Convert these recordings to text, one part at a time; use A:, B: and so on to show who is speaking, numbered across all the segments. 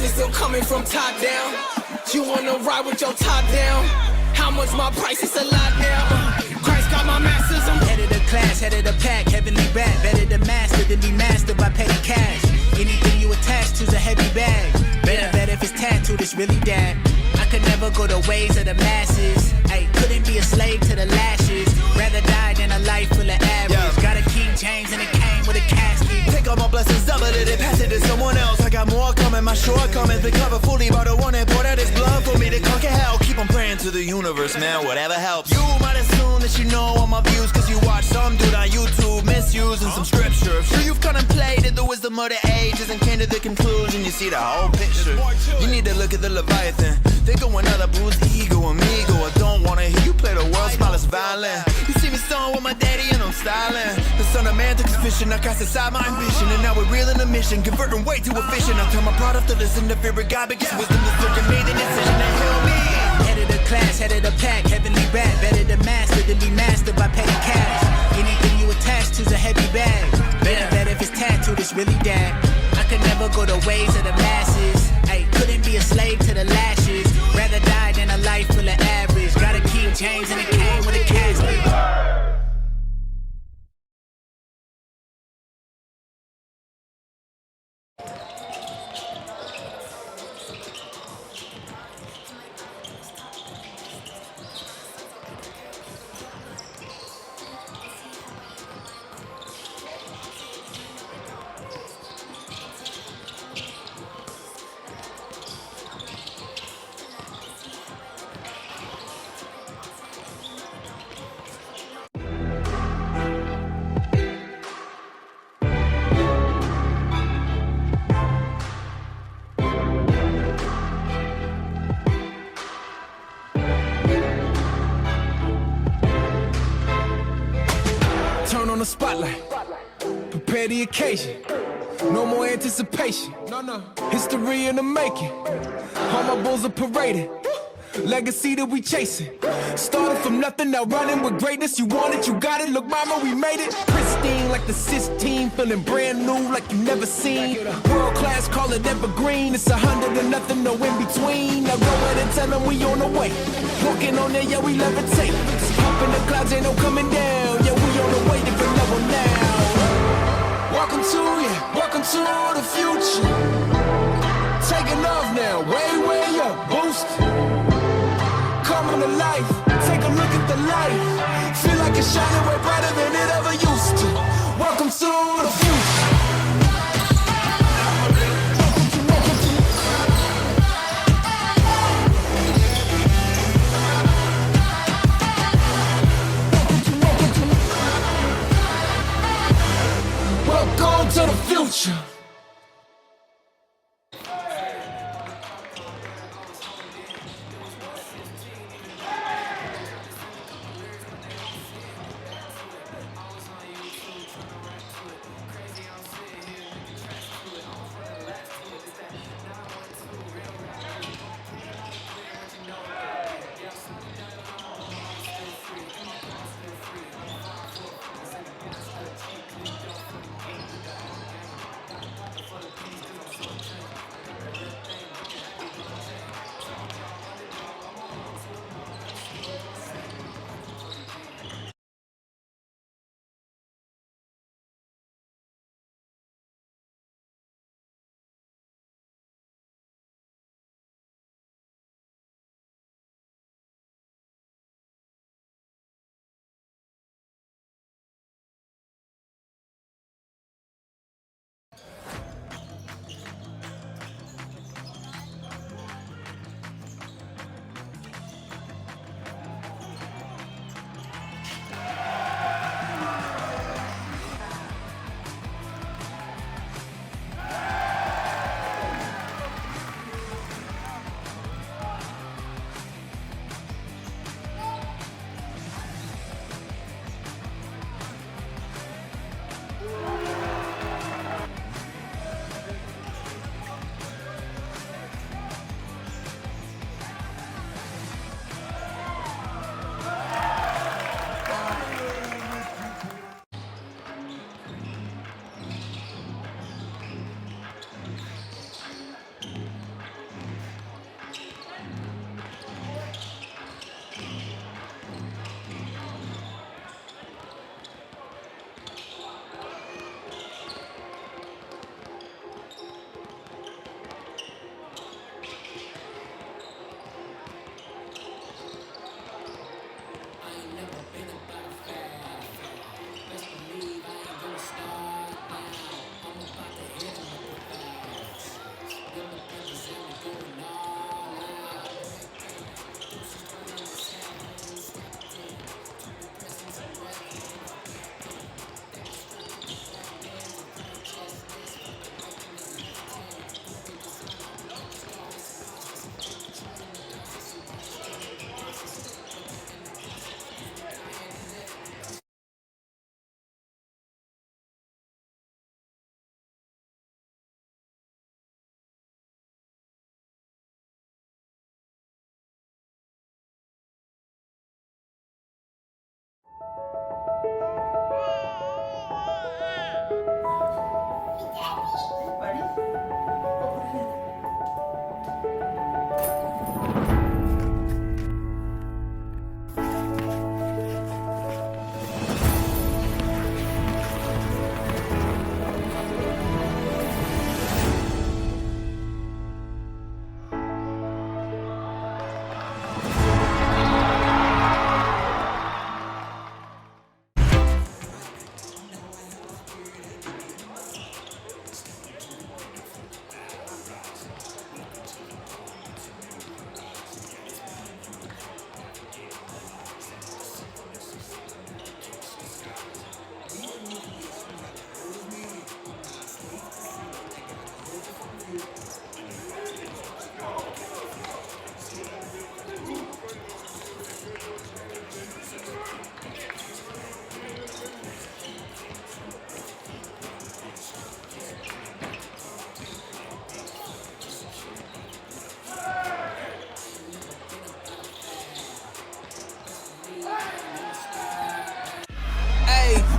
A: blessings still coming from top down. You wanna ride with your top down? How much my price is a lot now? Christ got my masters. I'm
B: head of the class, head of the pack, heavenly rap. Better to master than be mastered by petty cash. Anything you attach to's a heavy bag. Better if it's tattooed, it's really that. I could never go the ways of the masses. Ay, couldn't be a slave to the lashes. Rather die than a life full of average. Got a King James and it came with a casket.
C: Take all my blessings, double it and pass it to someone else. I got more coming, my shortcomings been covered fully by the one that poured out his blood for me to conquer hell. Keep on praying to the universe, man, whatever helps. You might assume that you know all my views, cause you watch some dude on YouTube misusing some scripture. I'm sure you've contemplated the wisdom of the ages and came to the conclusion you see the whole picture. You need to look at the Leviathan. Think of another bruised ego, amigo. I don't wanna hear you play the world's smallest violin. You see me stoned with my daddy and I'm styling. The son of man took his fishing, I cast aside my ambition, and now we're reeling the mission, converting way too efficient. I turn my product to listen to fear of God because wisdom is looking made the decision to help me.
B: Head of the class, head of the pack, heavenly rap. Better to master than be mastered by petty cash. Anything you attach to's a heavy bag. Better if it's tattooed, it's really that. I could never go the ways of the masses. Ay, couldn't be a slave to the lashes. Rather die than a life full of average. Got a King James and it came with a casket.
A: turn on the spotlight, prepare the occasion. No more anticipation. History in the making. All my bulls are paraded. Legacy that we chasing. Started from nothing, now running with greatness. You want it, you got it. Look, mama, we made it. Pristine like the Sistine, feeling brand new like you never seen. World class, call it evergreen. It's 100 and nothing, no in between. Now go ahead and tell them we on the way. Walking on there, yeah, we levitate. Up in the clouds, ain't no coming down. Yeah, we on the way, different level now. Welcome to the future. Taking off now, way up, boost. Coming to life, take a look at the light. Feel like it's shining way brighter than it ever used to. Welcome to the future. Welcome to the future.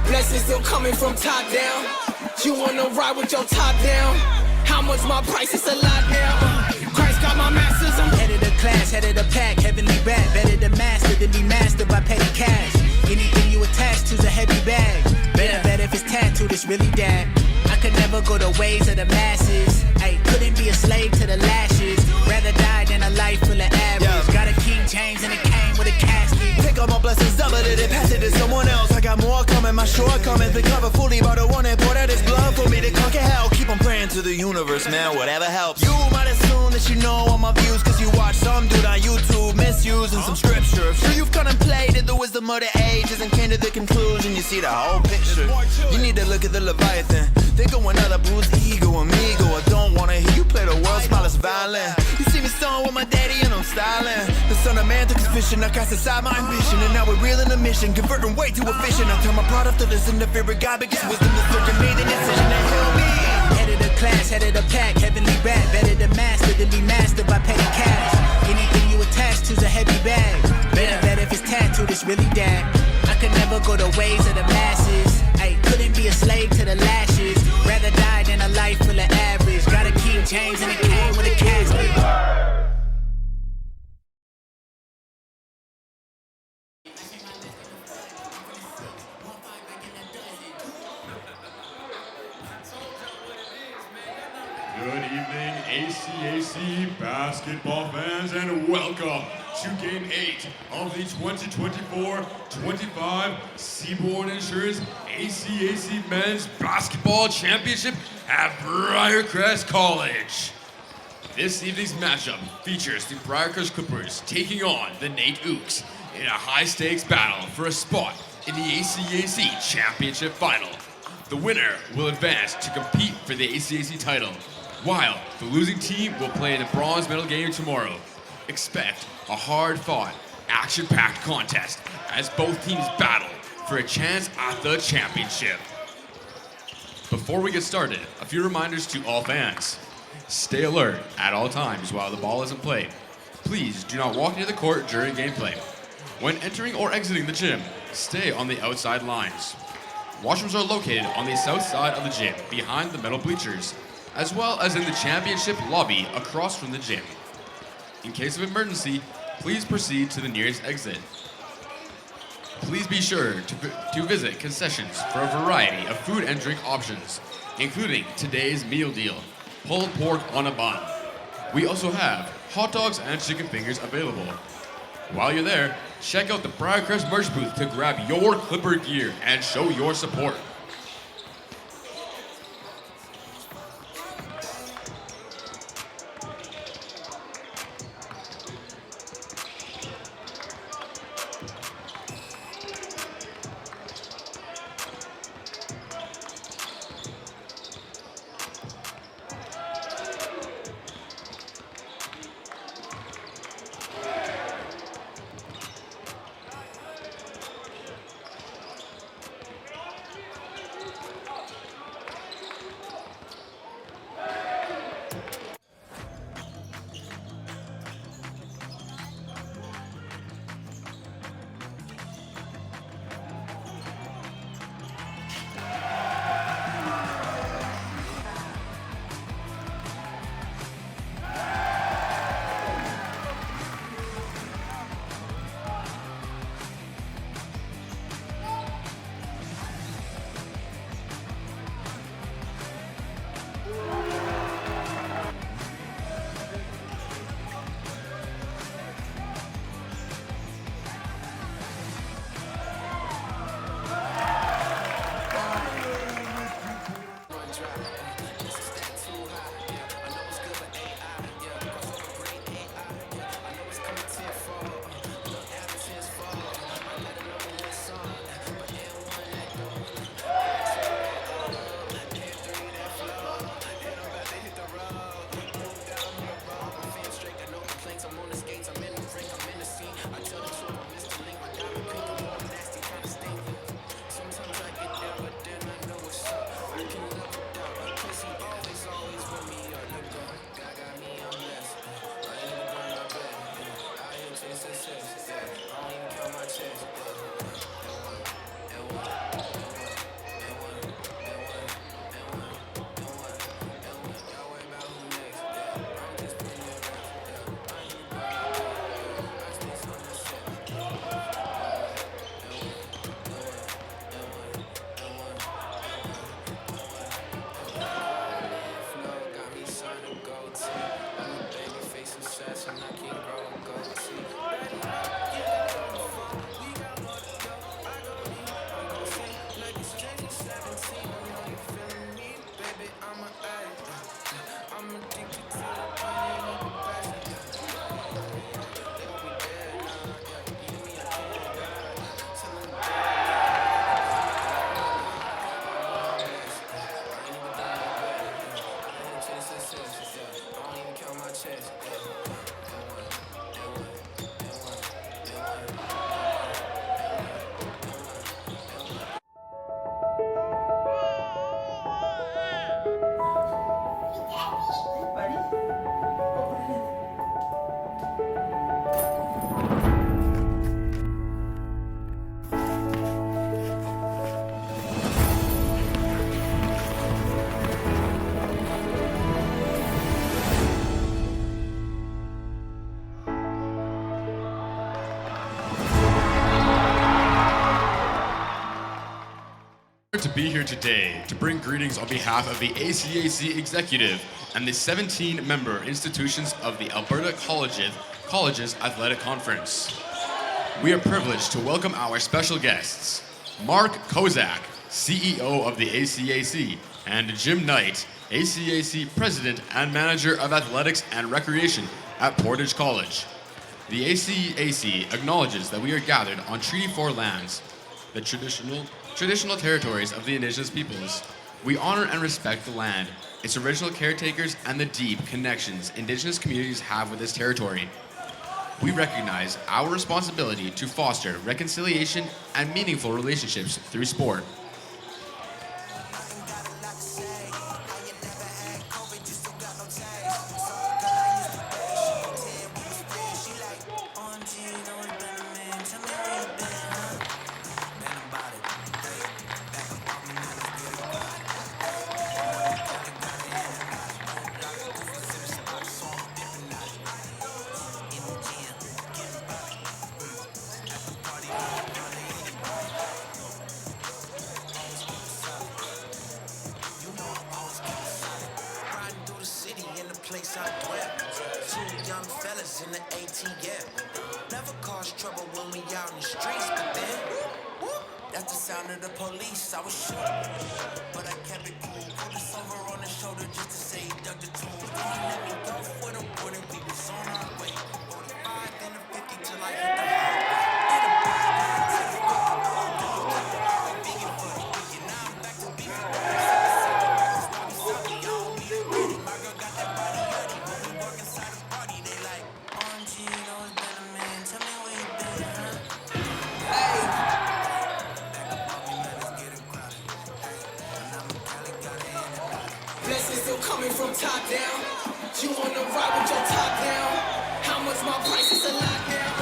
A: Blessings still coming from top down. You wanna ride with your top down? How much my price is a lot now? Christ got my masters. I'm
B: Head of the class, head of the pack, heavenly rap. Better to master than be mastered by petty cash. Anything you attach to's a heavy bag. Better if it's tattooed, it's really that. I could never go the ways of the masses. Ay, couldn't be a slave to the lashes. Rather die than a life full of average.
C: Yeah.
B: Got a King James and it came with a casket.
C: Pick up my blessings, double it, and pass it to someone else. I got more coming, my shortcomings been covered fully by the one that poured out his blood for me to conquer hell. Keep on praying to the universe, man, whatever helps. You might assume that you know all my views, cause you watch some dude on YouTube misusing some scripture. I'm sure you've contemplated the wisdom of the ages and came to the conclusion you see the whole picture. You need to look at the Leviathan. Think of another bruised ego, amigo. I don't wanna hear you play the world's smallest violin. You see me stoned with my daddy and I'm styling. The son of man took his vision, I cast aside my ambition, and now we're reeling the mission, converting way too efficient. I turn my product to listen to fear of God because wisdom is lurking, made the decision to help me.
B: Head of the class, head of the pack, heavenly rap. Better to master than be mastered by petty cash. Anything you attach to's a heavy bag. Better if it's tattooed, it's really that. I could never go the ways of the masses. Ay, couldn't be a slave to the lashes. Rather die than a life full of average. Got a King James and it came with a casket.
D: Good evening, ACAC basketball fans, and welcome to Game 8 of the 2024-25 Seaboard Insurance ACAC Men's Basketball Championship at Briarcrest College. This evening's matchup features the Briarcrest Clippers taking on the Nate Ooks in a high-stakes battle for a spot in the ACAC Championship Final. The winner will advance to compete for the ACAC title, while the losing team will play in the bronze medal game tomorrow. Expect a hard-fought, action-packed contest as both teams battle for a chance at the championship. Before we get started, a few reminders to all fans. Stay alert at all times while the ball is in play. Please do not walk near the court during gameplay. When entering or exiting the gym, stay on the outside lines. Washrooms are located on the south side of the gym behind the metal bleachers, as well as in the championship lobby across from the gym. In case of emergency, please proceed to the nearest exit. Please be sure to visit concessions for a variety of food and drink options, including today's meal deal, pulled pork on a bun. We also have hot dogs and chicken fingers available. While you're there, check out the Briarcrest merch booth to grab your Clipper gear and show your support. honored to be here today to bring greetings on behalf of the ACAC Executive and the 17-member institutions of the Alberta Colleges Athletic Conference. We are privileged to welcome our special guests, Mark Kozak, CEO of the ACAC, and Jim Knight, ACAC President and Manager of Athletics and Recreation at Portage College. The ACAC acknowledges that we are gathered on Treaty 4 lands, the traditional territories of the Indigenous peoples. We honor and respect the land, its original caretakers, and the deep connections Indigenous communities have with this territory. We recognize our responsibility to foster reconciliation and meaningful relationships through sport.
C: Place I dwell. Two young fellas in the ATM. Never cause trouble when we out in the streets, but then that's the sound of the police. I was shook, but I kept it cool. Put us over on the shoulder just to say he dug the tool. Then he let me go for the warning. We was on our way. 45 then a 50 till I hit the highway.
A: Coming from top down, you on the ride with your top down. How much my price is a lockdown?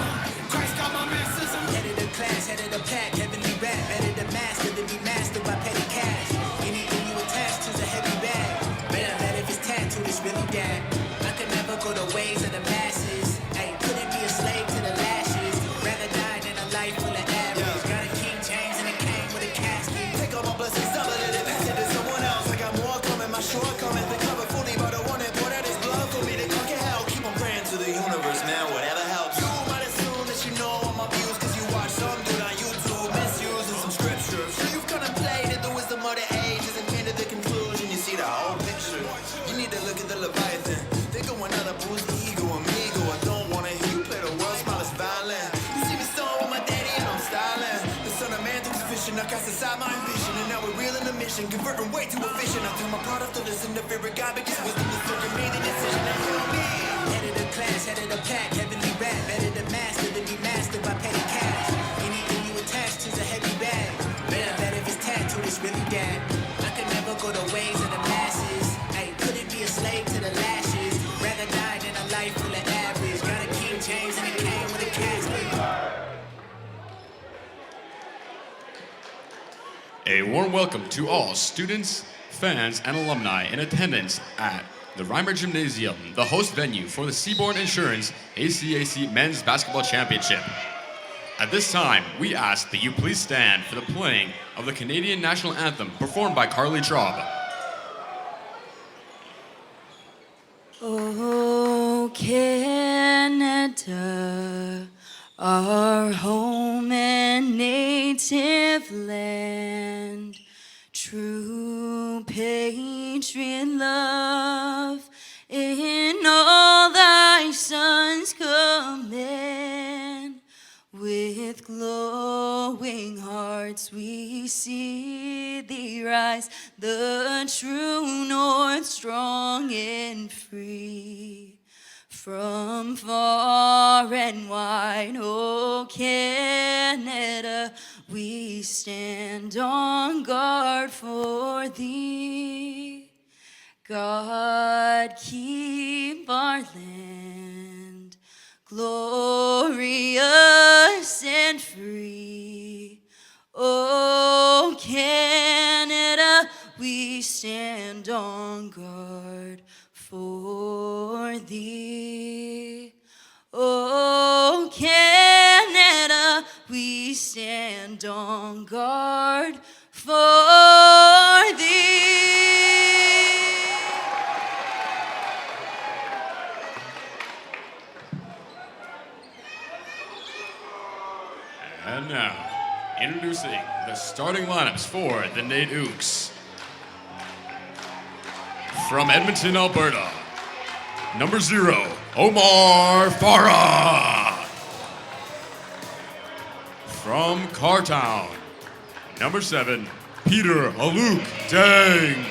A: Christ got my masters. I'm
B: Head of the class, head of the pack, heavenly rap, better than master than be mastered by petty cash. Anything you attach to's a heavy bag. Better bet if it's tattooed, it's really that. I could never go the ways of the masses. Hey, couldn't be a slave to the lashes. Rather die than a life full of average. Got a King James and a cane with a casket.
C: Take all my blessings, double it, and pass it to someone else. I got more coming, my shortcomings been covered fully by the one that poured out his blood for me to conquer hell. Keep on praying to the universe, man, whatever helps. You might assume that you know all my views, cause you watch some dude on YouTube misusing some scriptures. So you've contemplated the wisdom of the ages and came to the conclusion you see the whole picture. You need to look at the Leviathan. They're going out of boost the ego, amigo. I don't wanna hear you play the world, smile is violent. You see me stone with my daddy and I'm styling. The son of man took his vision, I cast aside my ambition, and now we're reeling the mission, converting way too efficient. I turn my product to listen to favorite God because wisdom is looking made the decision that heal me.
B: Head of the class, head of the pack, heavenly rap, better than master than be mastered by petty cash. Anything you attach to's a heavy bag. Better bet if it's tattooed, it's really that. I could never go the ways of the masses. Hey, couldn't be a slave to the lashes. Rather die than a life full of average. Got a King James and a cane with a casket.
D: A warm welcome to all students, fans, and alumni in attendance at the Reimer Gymnasium, the host venue for the Seaboard Insurance ACAC Men's Basketball Championship. At this time, we ask that you please stand for the playing of the Canadian National Anthem performed by Carly Traub.
E: Oh, Canada, our home and native land, true patriot love in all thy sons command. With glowing hearts we see thee rise, the true north strong and free. From far and wide, oh Canada, we stand on guard for thee. God keep our land glorious and free. Oh Canada, we stand on guard for thee. Oh Canada, we stand stand on guard for thee.
D: And now, introducing the starting lineups for the Nate Ooks. From Edmonton, Alberta, number 0, Omar Farah. From Cartown, number 7, Peter Aluk Dang.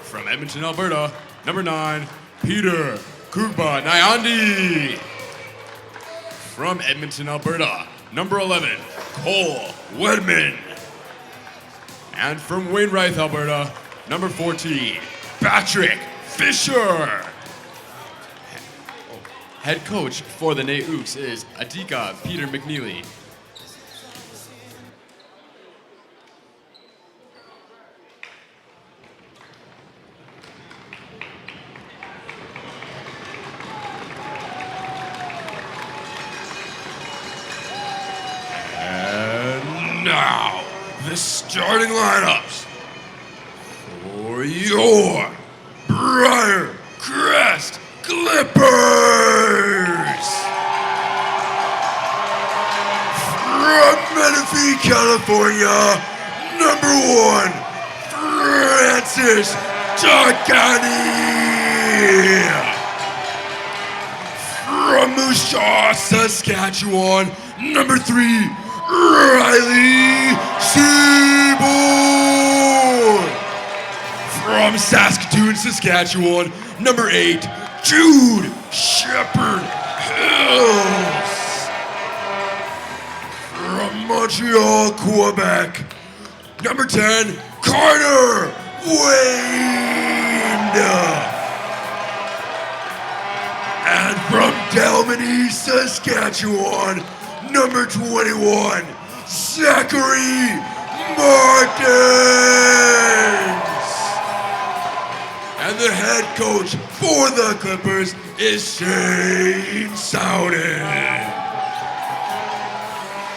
D: From Edmonton, Alberta, number 9, Peter Kugba Nyandi. From Edmonton, Alberta, number 11, Cole Wedman. And from Wainwright, Alberta, number 14, Patrick Fisher. Head coach for the Nate Ooks is Adika Peter McNeely. And now, the starting lineups for your Briar Crest Clippers. From Menifee, California, number 1, Francis Dogani. From Moose Jaw, Saskatchewan, number 3, Riley Seaborn. From Saskatoon, Saskatchewan, number 8, Jude Shepherd Hills. From Montreal, Quebec, number 10, Carter Wayne. And from Dalmany, Saskatchewan, number 21, Zachary Martins. And the head coach for the Clippers is Shane Souden.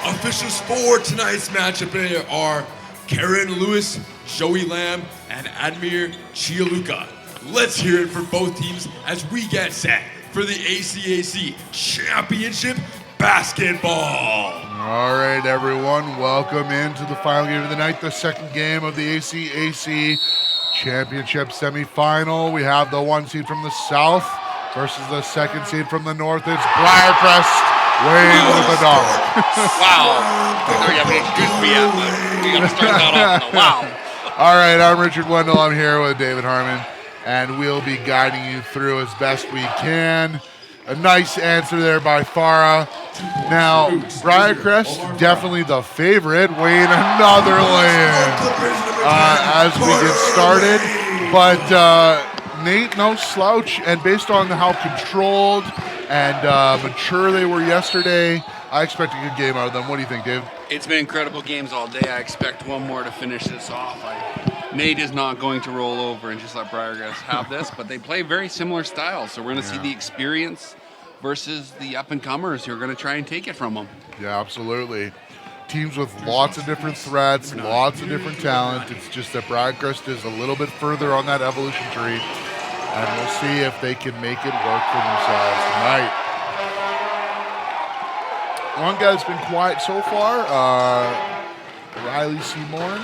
D: Officials for tonight's matchup are Karen Lewis, Joey Lamb, and Admir Chialuka. Let's hear it for both teams as we get set for the ACAC Championship Basketball.
F: All right, everyone, welcome into the final game of the night, the second game of the ACAC Championship semifinal. We have the 1 seed from the south versus the 2nd seed from the north. It's Briarcrest weighing with the dog.
G: Wow. I know you haven't introduced me yet, but we got to start that off. Wow.
F: All right, I'm Richard Wendell. I'm here with David Harmon, and we'll be guiding you through as best we can. A nice answer there by Farah. Now, Briarcrest, definitely the favorite, weighing another lay-in as we get started. But Nate, no slouch, and based on how controlled and mature they were yesterday, I expect a good game out of them. What do you think, Dave?
G: It's been incredible games all day. I expect one more to finish this off. Nate is not going to roll over and just let Briarcrest have this, but they play very similar styles. So we're going to see the experience versus the up-and-comers who are going to try and take it from them.
F: Yeah, absolutely. Teams with lots of different threats, lots of different talent. It's just that Briarcrest is a little bit further on that evolution tree, and we'll see if they can make it work for themselves tonight. One guy that's been quiet so far, Riley Seaborn,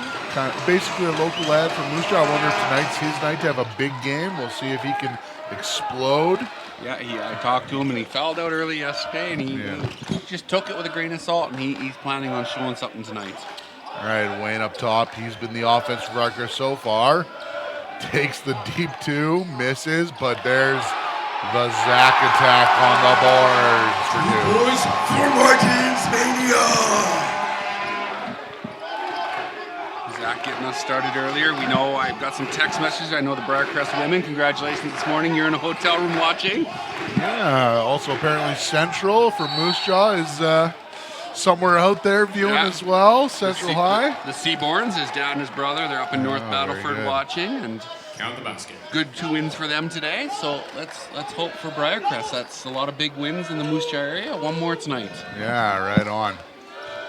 F: basically a local lad from Moose Jaw. I wonder if tonight's his night to have a big game. We'll see if he can explode.
G: Yeah, I talked to him, and he fouled out early yesterday, and he just took it with a grain of salt, and he's planning on showing something tonight.
F: All right, Wayne up top. He's been the offensive record so far. Takes the deep 2, misses, but there's the Zach attack on the boards for 2.
D: Boys for Martins Mania.
G: Zach getting us started earlier. We know I've got some text messages. I know the Briarcrest women. Congratulations this morning. You're in a hotel room watching.
F: Yeah, also apparently Central from Moose Jaw is somewhere out there viewing as well. Central High.
G: The Seaborns, his dad and his brother, they're up in North Battleford watching, and
D: Count the basket.
G: good 2 wins for them today. So let's hope for Briarcrest. That's a lot of big wins in the Moose Jaw area. One more tonight.
F: Yeah, right on.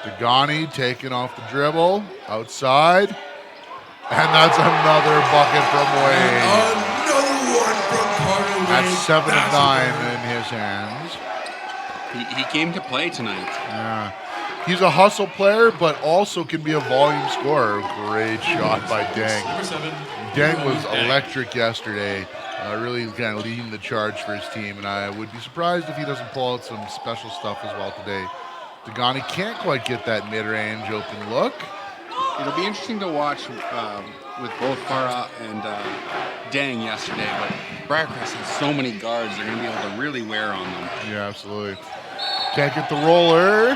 F: Dogani taking off the dribble, outside. And that's another bucket from Wayne.
D: Another one from Carter Wayne.
F: That's 7 of 9 in his hands.
G: He came to play tonight.
F: Yeah. He's a hustle player, but also can be a volume scorer. Great shot by Dang.
D: Number 7.
F: Dang was electric yesterday, really kind of leading the charge for his team, and I would be surprised if he doesn't pull out some special stuff as well today. Dogani can't quite get that mid-range open look.
G: It'll be interesting to watch with both Farah and Dang yesterday, but Briarcrest has so many guards, they're going to be able to really wear on them.
F: Yeah, absolutely. Can't get the roller,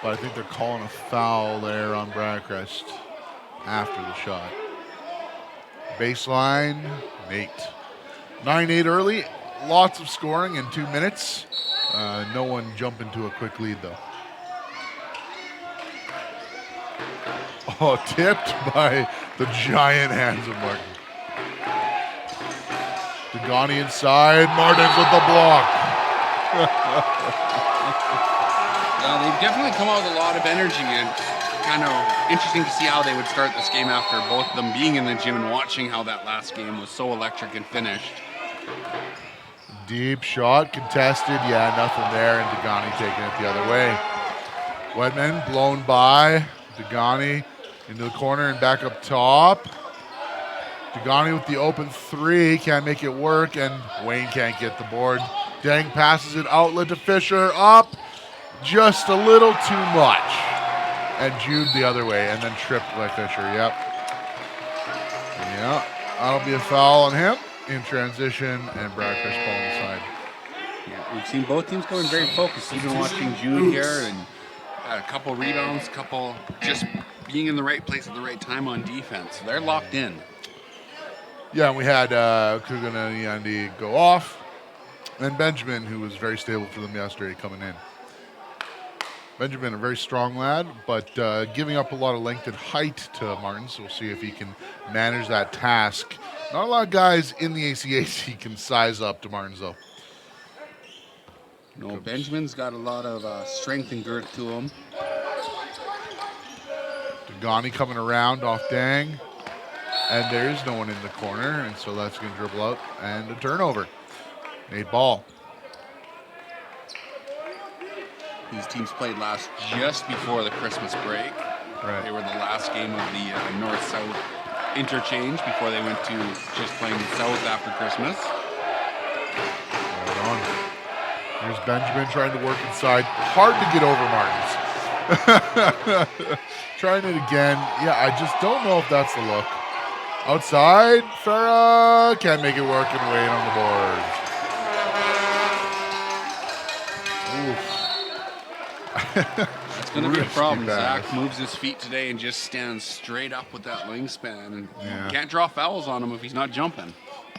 F: but I think they're calling a foul there on Briarcrest after the shot. Baseline, Nate. 9-8 early, lots of scoring in 2 minutes. No one jumping to a quick lead, though. Oh, tipped by the giant hands of Martin. Dogani inside, Martins with the block.
G: Yeah, they've definitely come out with a lot of energy, and kind of interesting to see how they would start this game after both of them being in the gym and watching how that last game was so electric and finished.
F: Deep shot, contested. Yeah, nothing there, and Dogani taking it the other way. Wedman blown by. Dogani into the corner and back up top. Dogani with the open 3, can't make it work, and Wayne can't get the board. Dang passes it outlet to Fisher, up, just a little too much. And Jude the other way, and then tripped by Fisher, yep. Yeah, that'll be a foul on him in transition, and Briarcrest ball inside.
G: Yeah, we've seen both teams going very focused, even watching Jude here, and a couple rebounds, couple just being in the right place at the right time on defense. They're locked in.
F: Yeah, and we had Kugan and Yandi go off, and Benjamin, who was very stable for them yesterday, coming in. Benjamin, a very strong lad, but giving up a lot of length and height to Martin, so we'll see if he can manage that task. Not a lot of guys in the ACAC can size up to Martins, though.
G: No, Benjamin's got a lot of strength and girth to him.
F: Dogani coming around off Dang. And there's no one in the corner, and so that's going to dribble out and a turnover. Nate Ball.
G: These teams played last just before the Christmas break.
F: Right.
G: They were the last game of the North-South interchange before they went to just playing South after Christmas.
F: Right on. Here's Benjamin trying to work inside. Hard to get over Martins. Trying it again. Yeah, I just don't know if that's the look. Outside, Farah can't make it work, and Wayne on the board. Oof.
G: That's going to be a problem.
F: Pass.
G: Zach moves his feet today and just stands straight up with that wingspan, and
F: Yeah.
G: can't draw fouls on him if he's not jumping.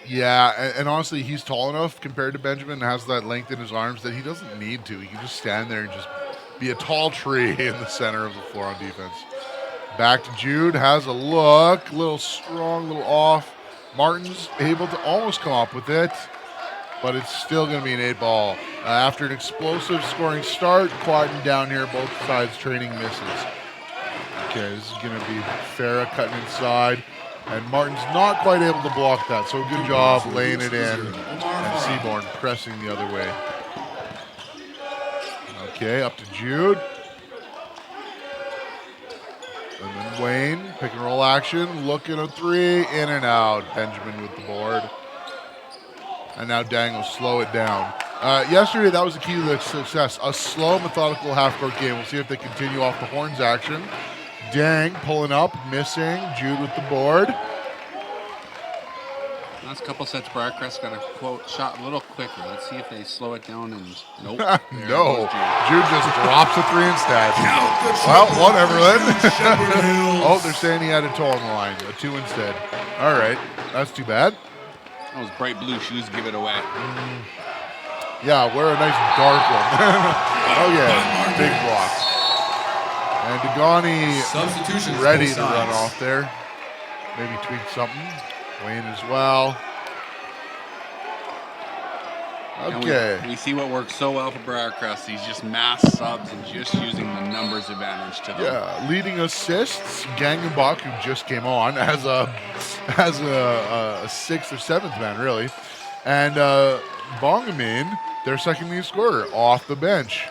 F: Yeah, and honestly, he's tall enough compared to Benjamin and has that length in his arms that he doesn't need to. He can just stand there and just be a tall tree in the center of the floor on defense. Back to Jude, has a look, little strong, little off. Martin's able to almost come up with it, but it's still going to be an 8 ball. After an explosive scoring start, quieting down here, both sides trading misses. Okay, this is going to be Farah cutting inside, and Martin's not quite able to block that, so good job laying it in, and Seaborn pressing the other way. Okay, up to Jude. And then Wayne, pick and roll action, looking at 3, in and out. Benjamin with the board. And now Dang will slow it down. Yesterday, that was the key to the success. A slow, methodical half-court game. We'll see if they continue off the horns action. Dang pulling up, missing. Jude with the board.
G: Last couple sets, Briarcrest got a quote shot a little quicker. Let's see if they slow it down, and nope. There
F: No,
G: goes Jude.
F: Jude just drops a 3 instead. Well, whatever then. Oh, they're saying he had a toe on the line. A 2 instead. All right, that's too bad.
G: Those bright blue shoes give it away.
F: Yeah, wear a nice dark one. Oh yeah, big block. And Dogani
D: Substitutions.
F: ready
D: both
F: to run
D: sides.
F: off there. Maybe tweak something. Wayne as well. Okay.
G: And we see what works so well for Briarcrest. He's just mass subs and just using the numbers advantage to them.
F: Yeah, leading assists, Gangenbach, who just came on as a sixth or seventh man, really, and Bongamin, their second lead scorer, off the bench.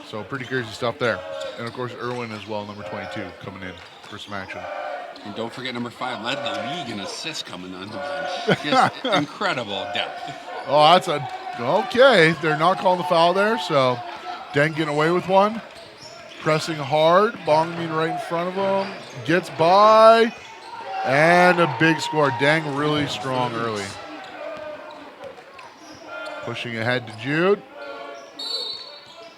F: So pretty crazy stuff there. And of course, Irwin as well, number 22, coming in for some action.
G: And don't forget number 5 led the league in assists coming on the bench. Just incredible depth.
F: Oh, that's okay. They're not calling the foul there, so Deng getting away with one. Pressing hard, Bongamin right in front of him, gets by, and a big score. Deng really strong early. Pushing ahead to Jude.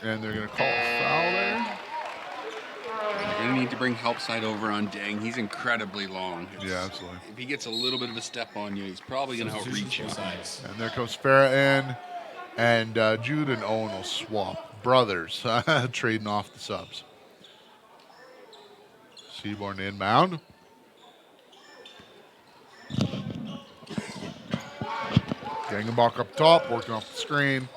F: And they're going to call a foul there.
G: They're going to need to bring help side over on Deng. He's incredibly long.
F: Yeah, absolutely.
G: If he gets a little bit of a step on you, he's probably going to outreach you.
F: And there comes Farah in. And Jude and Owen will swap. Brothers trading off the subs. Seaborn inbound. Gangenbach up top, working off the screen.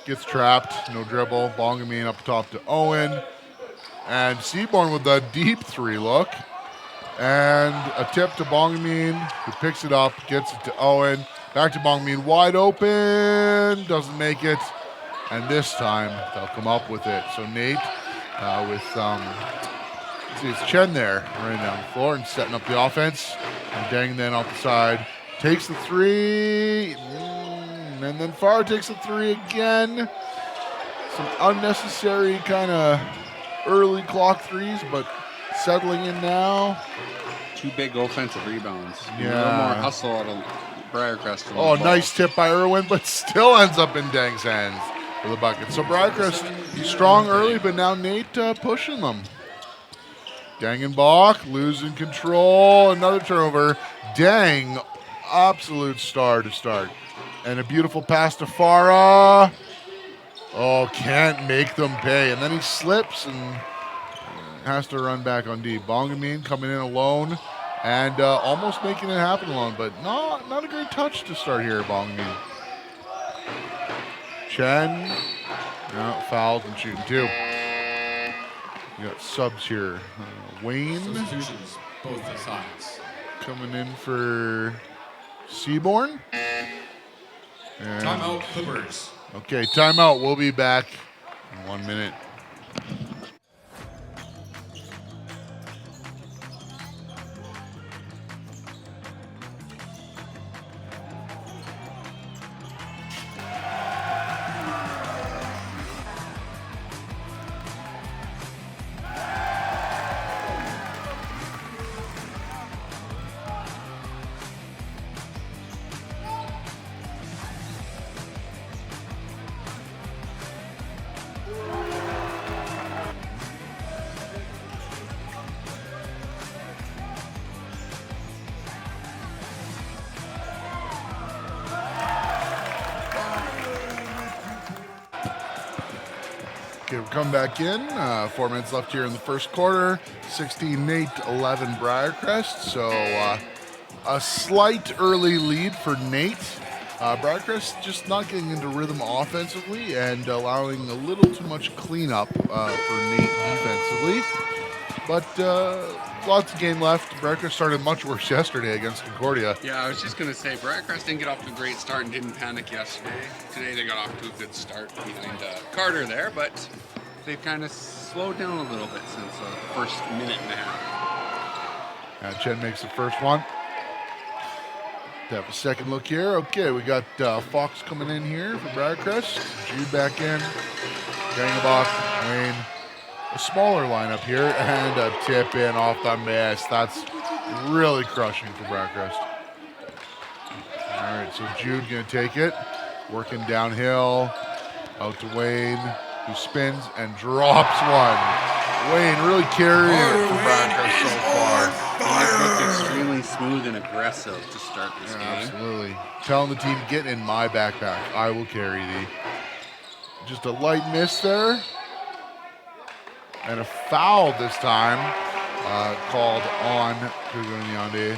F: Gets trapped, no dribble. Bongamin up top to Owen. And Seaborn with a deep 3 look. And a tip to Bongamin, who picks it up, gets it to Owen. Back to Bongamin, wide open. Doesn't make it. And this time, they'll come up with it. So Nate with, see, it's Chen there, running down the floor and setting up the offense. And Deng then off the side. Takes the 3. And then Farah takes the 3 again. Some unnecessary kind of early clock threes, but settling in now.
G: 2 big offensive rebounds.
F: Yeah.
G: A little more hustle out of Briarcrest.
F: Oh, nice tip by Irwin, but still ends up in Deng's hands for the bucket. So Briarcrest strong early, but now Nate pushing them. Gangenbach losing control. Another turnover. Deng, absolute star to start. And a beautiful pass to Farah. Oh, can't make them pay. And then he slips and has to run back on D. Bongamin coming in alone and almost making it happen alone, but not a great touch to start here, Bongamin. Chen, fouled and shooting 2. We got subs here. Wayne
D: Substitutions, both the sides.
F: coming in for Seaborn. And
D: Timeout, Clippers.
F: okay, timeout. We'll be back in 1 minute. Okay, we'll come back in. 4 minutes left here in the first quarter. 16 Nate, 11 Briarcrest. So a slight early lead for Nate. Briarcrest just not getting into rhythm offensively and allowing a little too much cleanup for Nate defensively. But lots of game left. Briarcrest started much worse yesterday against Concordia.
G: Yeah, I was just going to say, Briarcrest didn't get off to a great start and didn't panic yesterday. Today they got off to a good start behind Carter there, but they've kind of slowed down a little bit since the first minute and a half.
F: Chen makes the first one. Have a second look here. Okay, we got Fox coming in here for Briarcrest. Jude back in. Gangenbach, Wayne. A smaller lineup here, and a tip in off the miss. That's really crushing for Briarcrest. All right, so Jude gonna take it. Working downhill. Out to Wayne, who spins and drops one. Wayne really carrying it for Briarcrest so far.
G: He's looked extremely smooth and aggressive to start this game.
F: Absolutely. Telling the team, get in my backpack. I will carry thee. Just a light miss there. And a foul this time called on Dogani.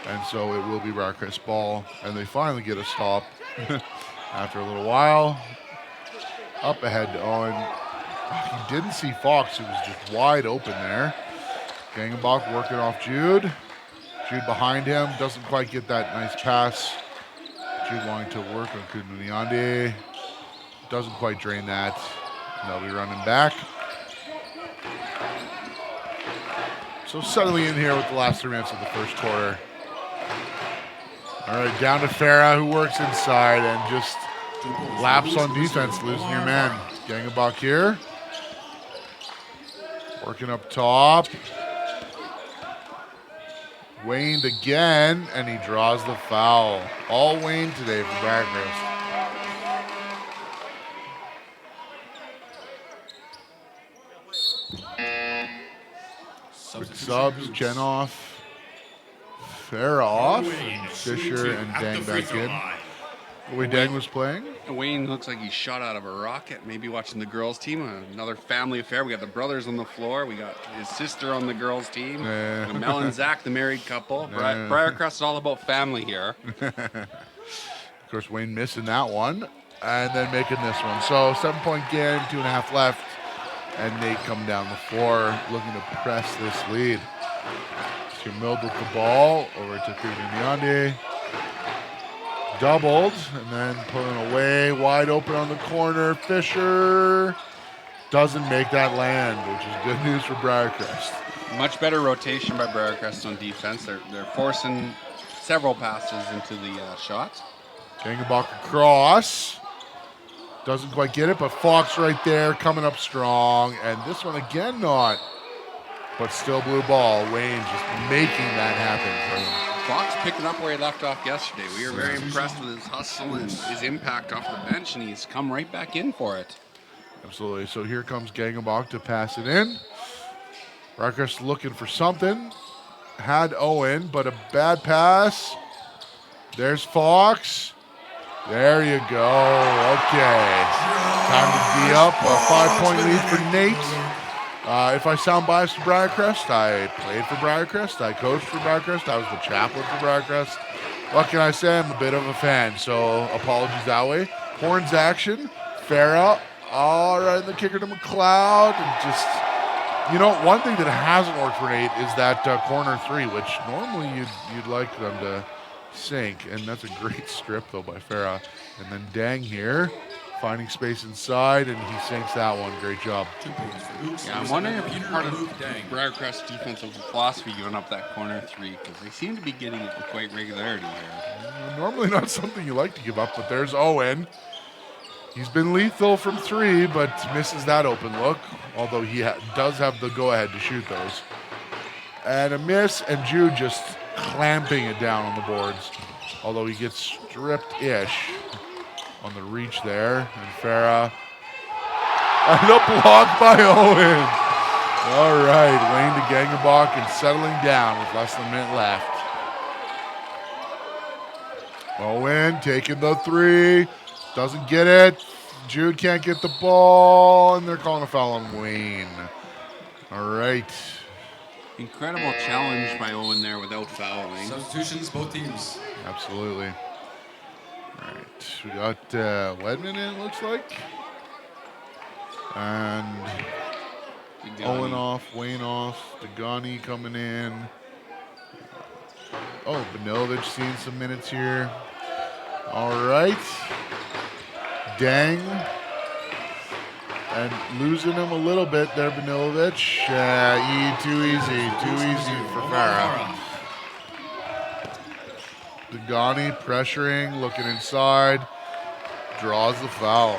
F: And so it will be Briarcrest ball. And they finally get a stop. After a little while, up ahead to Owen. He didn't see Fox, who was just wide open there. Gangenbach working off Jude. Jude behind him, doesn't quite get that nice pass. Jude wanting to work on Kuduniande. Doesn't quite drain that. They'll be running back. So suddenly in here with the last 3 minutes of the first quarter. All right, down to Farah, who works inside and just laps on defense, losing your man. Gangenbach here. Working up top. Waned again, and he draws the foul. All Wayne today for Briarcrest. Quick subs, Jen off. Farah off. Fisher and Dang back in. The way Dang was playing.
G: Wayne looks like he's shot out of a rocket. Maybe watching the girls' team. Another family affair. We got the brothers on the floor. We got his sister on the girls' team. We got Mel and Zach, the married couple. Briarcrest is all about family here.
F: Of course, Wayne missing that one. And then making this one. So 7-point game, 2.5 left. And Nate coming down the floor looking to press this lead. Milled with the ball over to Kuduniande. Doubled and then pulling away, wide open on the corner. Fisher doesn't make that land, which is good news for Briarcrest.
G: Much better rotation by Briarcrest on defense. They're forcing several passes into the shots.
F: Gangenbach across. Doesn't quite get it, but Fox right there coming up strong. And this one again not, but still blue ball. Wayne just making that happen for him.
G: Fox picking up where he left off yesterday. We were very impressed with his hustle and his impact off the bench, and he's come right back in for it.
F: Absolutely. So here comes Gangenbach to pass it in. Briarcrest looking for something. Had Owen, but a bad pass. There's Fox. There you go. Okay. Time to be up. A 5-point lead for Nate. If I sound biased to Briarcrest, I played for Briarcrest. I coached for Briarcrest. I was the chaplain for Briarcrest. What can I say? I'm a bit of a fan, so apologies that way. Horns action. Farah. All right, the kicker to McLeod. And just, you know, one thing that hasn't worked for Nate is that corner three, which normally you'd like them to sink. And that's a great strip, though, by Farah. And then Dang here, finding space inside, and he sinks that one. Great job.
G: Yeah, I'm wondering if it's part of Briarcrest's defensive philosophy giving up that corner three, because they seem to be getting it with quite regularity here.
F: Normally not something you like to give up, but there's Owen. He's been lethal from three, but misses that open look, although he does have the go-ahead to shoot those. And a miss, and Jude just clamping it down on the boards, although he gets stripped-ish on the reach there. And Farah, and a block by Owen. All right, Wayne to Gangenbach and settling down with less than a minute left. Owen taking the three. Doesn't get it. Jude can't get the ball, and they're calling a foul on Wayne. All right.
G: Incredible challenge by Owen there without fouling.
D: Substitutions, both teams.
F: Absolutely. All right. We got Wedman in, it looks like. And
G: Dogani.
F: Owen off, Wayne off, Dogani coming in. Oh, Banilovich seeing some minutes here. All right. Dang. And losing him a little bit there, Banilovich. Too easy for Farah. Dogani pressuring, looking inside, draws the foul.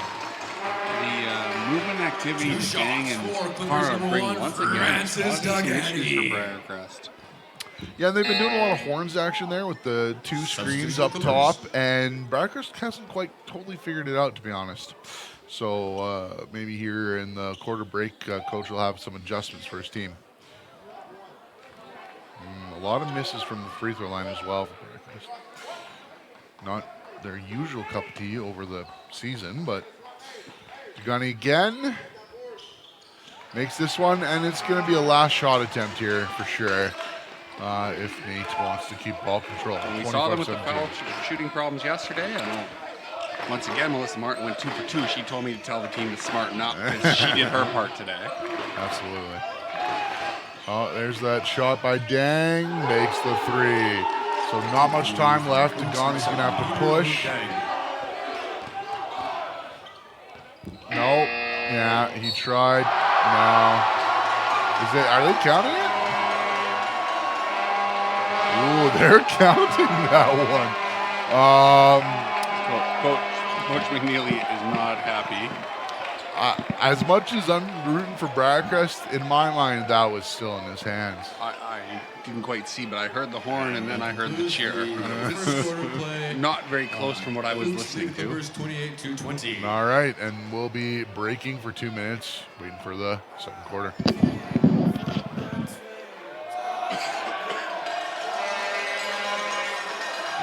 G: The movement activity to Dang and Farah bring once again some issues for Briarcrest.
F: Yeah, they've been doing a lot of horns action there with the two screens up top, and Briarcrest hasn't quite totally figured it out, to be honest. So maybe here in the quarter break, coach will have some adjustments for his team. A lot of misses from the free throw line as well for Briarcrest. Not their usual cup of tea over the season, but Dogani again makes this one, and it's going to be a last shot attempt here for sure. If Nate wants to keep ball control.
G: And we saw them with the foul shooting problems yesterday. I Once again, Melissa Martin went 2 for 2. She told me to tell the team to smarten up because she did her part today.
F: Absolutely. Oh, there's that shot by Dang. Makes the 3. So not much time left. Dogani's going to have to push. Nope. Yeah, he tried. No. Are they counting it? Ooh, they're counting that one.
G: Coach McNeely is not happy.
F: As much as I'm rooting for Briarcrest, in my mind, that was still in his hands.
G: I didn't quite see, but I heard the horn and then I heard the cheer.
D: Play.
G: Not very close from what I was listening to.
D: Clippers 28-20.
F: All right, and we'll be breaking for 2 minutes, waiting for the second quarter.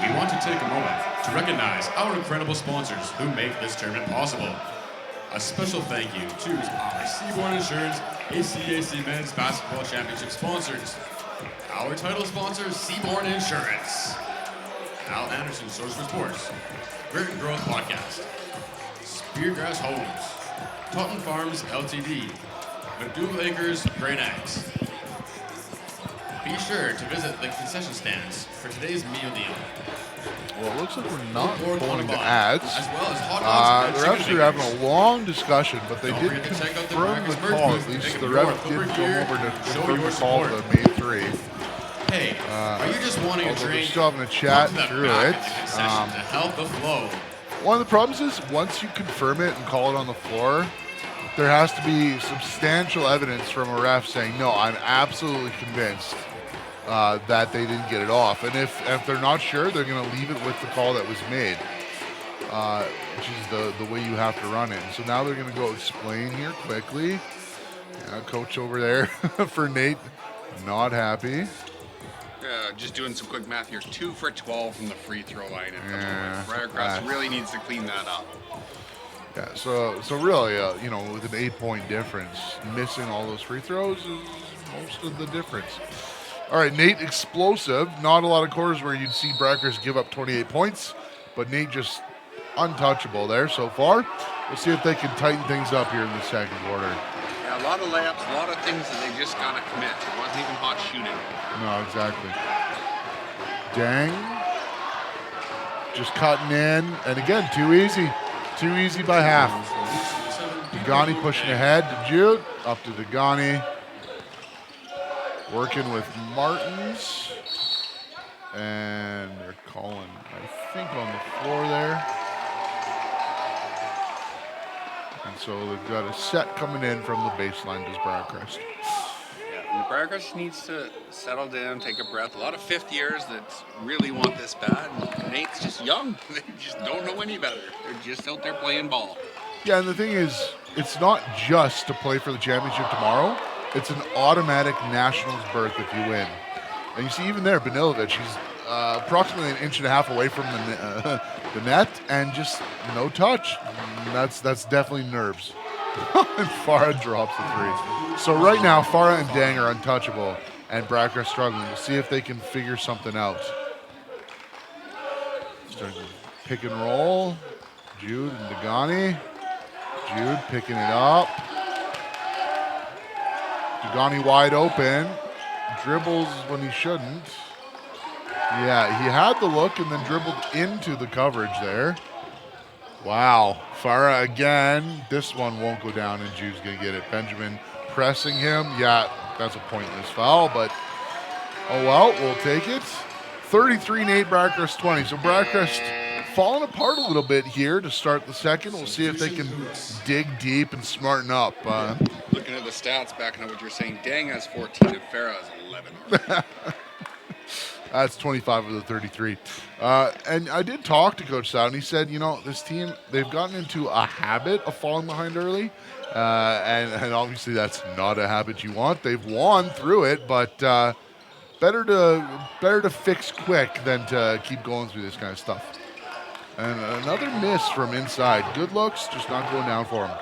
D: We want to take a moment to recognize our incredible sponsors who make this tournament possible. A special thank you to our Seaborn Insurance ACAC Men's Basketball Championship sponsors. Our title sponsor, Seaborn Insurance. Al Anderson, Source for Sports. Grit and Growth Podcast. Speargrass Homes. Taunton Farms Ltd. Medulla Acres Great Eggs. Be sure to visit the concession stands for today's meal deal.
F: Well, it looks like we're not
D: Or
F: going to
D: Quantabon,
F: ads.
D: as well as hot dogs and
F: The refs
D: chicken
F: are having
D: fingers.
F: a long discussion, but they
D: Don't
F: did
D: forget to check out the
F: confirm the
D: Marcus
F: call.
D: Mertz
F: At least
D: booth.
F: the
D: Pick up
F: ref
D: your
F: did
D: Clipper
F: come
D: gear,
F: over to
D: show
F: confirm
D: your
F: the call
D: support.
F: for May 3.
D: Hey, are you just wanting a
F: Although they're
D: drink?
F: still having a chat
D: Come to the
F: through
D: back
F: it.
D: of the concession to help the flow.
F: One of the problems is once you confirm it and call it on the floor, there has to be substantial evidence from a ref saying, no, I'm absolutely convinced that they didn't get it off. And if they're not sure, they're going to leave it with the call that was made, which is the way you have to run it. And so now they're going to go explain here quickly. Coach over there for Nate, not happy.
G: Just doing some quick math here. 2 for 12 from the free throw line at the
F: Yeah,
G: moment. Briarcrest really needs to clean that up.
F: Yeah, so really, with an 8-point difference, missing all those free throws is most of the difference. All right, Nate explosive. Not a lot of quarters where you'd see Briarcrest give up 28 points, but Nate just untouchable there so far. We'll see if they can tighten things up here in the second quarter.
G: Yeah, a lot of layups, a lot of things that they just gotta commit. It wasn't even hot shooting.
F: No, exactly. Dang. Just cutting in, and again, too easy. Too easy by half. Dogani pushing ahead to Jude. Up to Dogani. Working with Martins. And they're calling, I think, on the floor there. And so they've got a set coming in from the baseline, does Briarcrest.
G: Yeah, and Briarcrest needs to settle down, take a breath. A lot of fifth years that really want this bad. And Nate's just young. They just don't know any better. They're just out there playing ball.
F: Yeah, and the thing is, it's not just to play for the championship tomorrow. It's an automatic Nationals berth if you win. And you see even there, Benilovic, he's approximately 1.5 inches away from the net, and just no touch. That's definitely nerves. And Farah drops the 3. So right now, Farah and Dang are untouchable, and Bracker struggling. We'll see if they can figure something out. Starting to pick and roll. Jude and Dogani. Jude picking it up. Dogani wide open. Dribbles when he shouldn't. Yeah, he had the look and then dribbled into the coverage there. Wow. Farah again. This one won't go down, and Jude's going to get it. Benjamin pressing him. Yeah, that's a pointless foul, but oh well, we'll take it. 33 Nate, Briarcrest 20. So Briarcrest falling apart a little bit here to start the second. We'll see if they can dig deep and smarten up.
G: Looking at the stats, backing up what you're saying, Dang has 14 and Farah has 11.
F: That's 25 of the 33. And I did talk to Coach Stout, and he said, this team, they've gotten into a habit of falling behind early. And obviously that's not a habit you want. They've won through it, but better to fix quick than to keep going through this kind of stuff. And another miss from inside. Good looks, just not going down for him.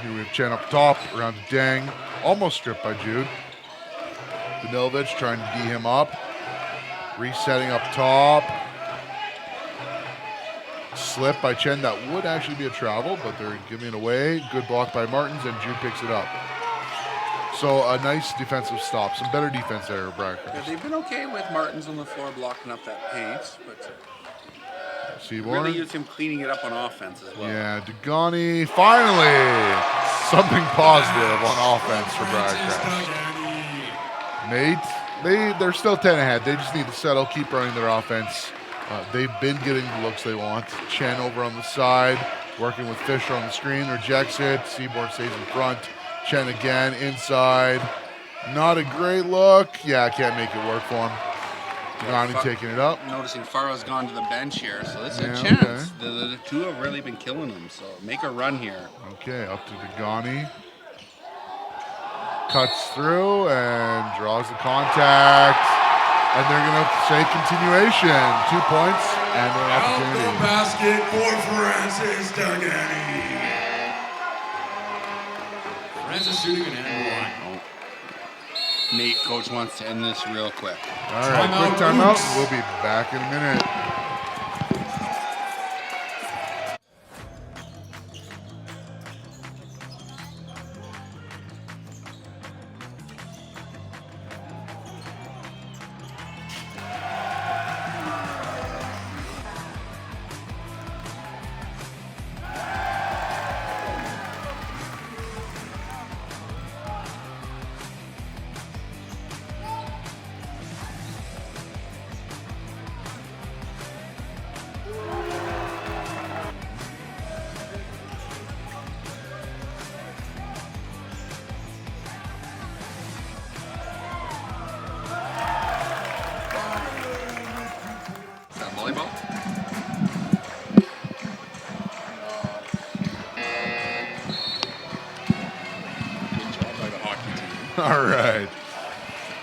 F: Here we have Chen up top, around to Dang. Almost stripped by Jude. Benilovic trying to D him up. Resetting up top. slip by Chen. That would actually be a travel, but they're giving it away. Good block by Martins, and Jude picks it up. So a nice defensive stop. Some better defense there, Briarcrest.
G: Yeah, they've been okay with Martins on the floor blocking up that pace, but
F: Seaborn.
G: really use him cleaning it up on offense as well.
F: Yeah, Dogani, finally something positive on offense for Briarcrest. Nate, they're still 10 ahead. They just need to settle, keep running their offense. They've been getting the looks they want. Chen over on the side, working with Fisher on the screen, rejects it. Seaborn stays in front. Chen again, inside. Not a great look. Yeah, I can't make it work for him. Dogani taking it up.
G: Noticing Faro's gone to the bench here, so this is
F: Yeah,
G: a chance.
F: okay.
G: The two have really been killing him, so make a run here.
F: Okay, up to Dogani. Cuts through and draws the contact. And they're going to say continuation. 2 points and an
D: Out the
F: opportunity.
D: basket for Francis Dogani. Francis shooting an and one.
G: Nate, coach wants to end this real quick.
F: All right,
D: Timeout,
F: quick timeout.
D: Utes.
F: We'll be back in a minute.
G: Is that volleyball? Good job by the hockey team.
F: All right.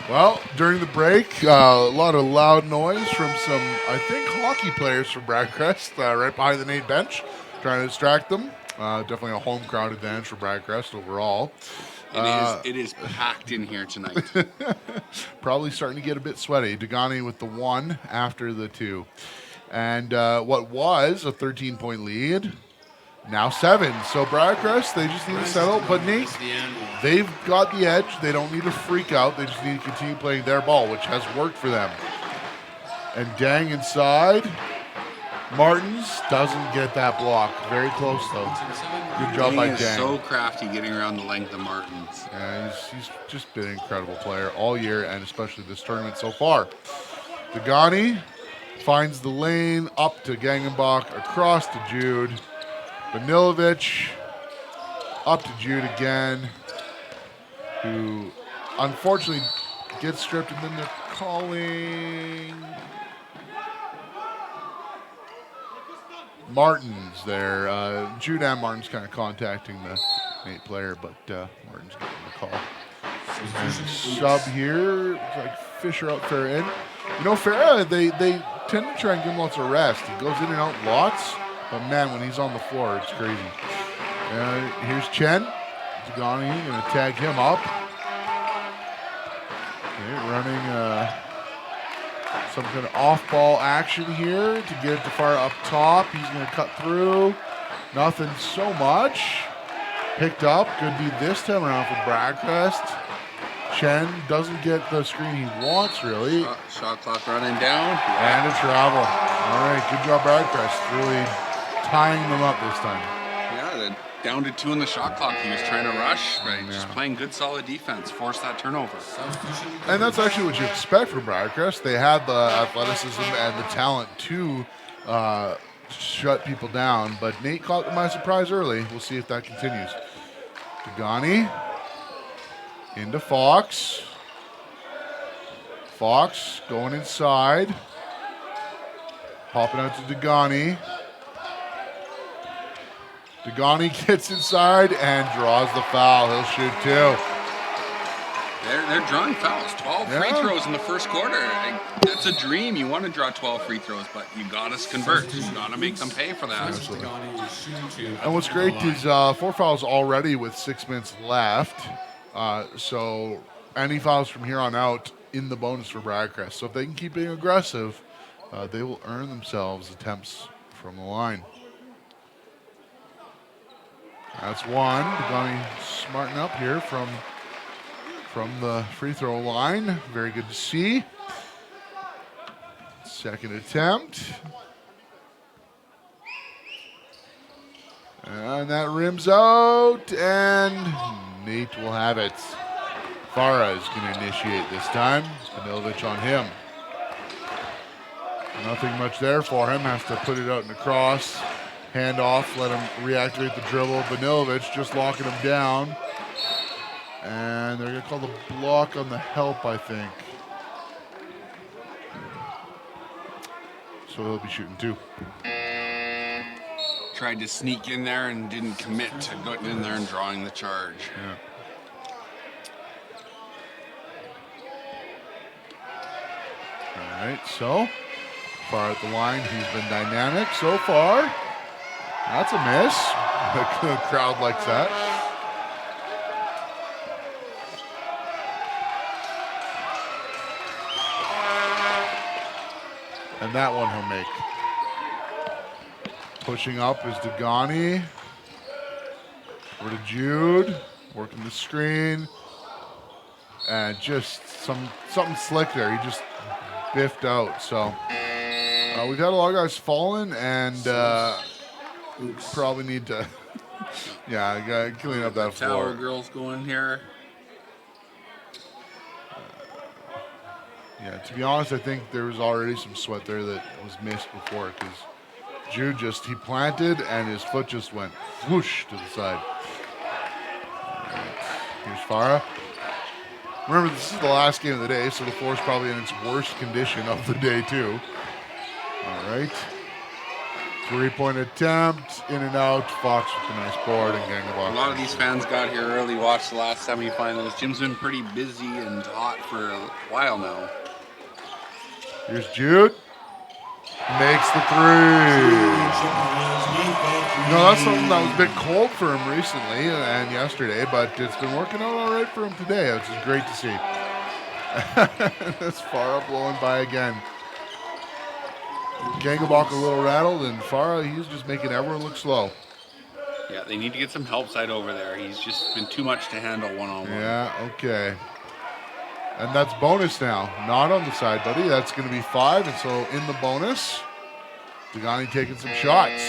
F: Well, during the break, a lot of loud noise from some, I think, hockey players from Briarcrest right behind the Nate bench, trying to distract them. Definitely a home crowd advantage for Briarcrest overall.
G: It is packed in here tonight.
F: Probably starting to get a bit sweaty. Dogani with the 1 after the 2. And what was a 13-point lead, now 7. So Briarcrest, they just need to settle. But Nate, they've got the edge. They don't need to freak out. They just need to continue playing their ball, which has worked for them. And Dang inside. Martins doesn't get that block. Very close, though. Good job by
G: He is
F: Dang.
G: so crafty getting around the length of Martins.
F: Yeah, he's just been an incredible player all year, and especially this tournament so far. Dogani finds the lane up to Gangenbach, across to Jude. Banilovic up to Jude again, who unfortunately gets stripped, and then they're calling Martins there. Jude and Martins kind of contacting the Nate player, but Martins getting the call. And sub here, looks like Fisher out Farah in. You know, Farah, they tend to try and give him lots of rest. He goes in and out lots, but man, when he's on the floor, it's crazy. Here's Chen. Dogani going to tag him up. Okay, running some kind of off-ball action here to get it to far up top. He's going to cut through. Nothing so much. Picked up. Could be this time around for Briarcrest. Chen doesn't get the screen he wants, really.
G: Shot clock running down.
F: And a travel. All right, good job, Briarcrest. Really tying them up this time.
G: Yeah, they're down to 2 in the shot clock. He was trying to rush, but just playing good, solid defense. Forced that turnover.
F: And that's actually what you expect from Briarcrest. They have the athleticism and the talent to shut people down, but Nate caught them by surprise early. We'll see if that continues. Dogani into Fox. Fox going inside. Hopping out to Dogani. Dogani gets inside and draws the foul. He'll shoot 2.
G: They're drawing fouls. 12 free
F: Yeah.
G: throws in the first quarter. That's a dream. You want to draw 12 free throws, but you got to convert. You got to make them pay for that.
F: Absolutely.
D: Dogani is shooting 2.
F: And what's great is 4 fouls already with 6 minutes left. So any fouls from here on out in the bonus for Briarcrest. So if they can keep being aggressive, they will earn themselves attempts from the line. That's one. Dogani smarting up here from the free throw line. Very good to see. Second attempt. And that rims out, and Nate will have it. Farah is going to initiate this time. Banilovic on him. Nothing much there for him. Has to put it out in the cross. Hand off, let him reactivate the dribble. Banilovic just locking him down. And they're going to call the block on the help, I think. So he'll be shooting two.
G: Tried to sneak in there and didn't commit to getting in there and drawing the charge.
F: Yeah. All right, so far at the line, he's been dynamic so far. That's a miss. The crowd likes that. And that one he'll make. Pushing up is Dogani. Over to Jude. Working the screen. And just something slick there. He just biffed out. So we've had a lot of guys falling, and probably need to gotta clean up that floor.
G: Tower girls going here.
F: Yeah, to be honest, I think there was already some sweat there that was missed before, because Jude he planted and his foot just went whoosh to the side. Here's Farah. Remember, this is the last game of the day, so the floor is probably in its worst condition of the day, too. All right. 3-point attempt, in and out. Fox with a nice board and gang of
G: A lot of these fans got here early, watched the last semifinals. Jim's been pretty busy and hot for a while now.
F: Here's Jude. Makes the three. You know, that's something that was a bit cold for him recently and yesterday, but it's been working out all right for him today, which is great to see. That's Farah blowing by again. Gangelbach a little rattled, and Farah, he's just making everyone look slow.
G: Yeah, they need to get some help side over there. He's just been too much to handle one-on-one.
F: Yeah, okay. And that's bonus now. Not on the side, buddy. That's going to be 5, and so in the bonus, Dogani taking some shots,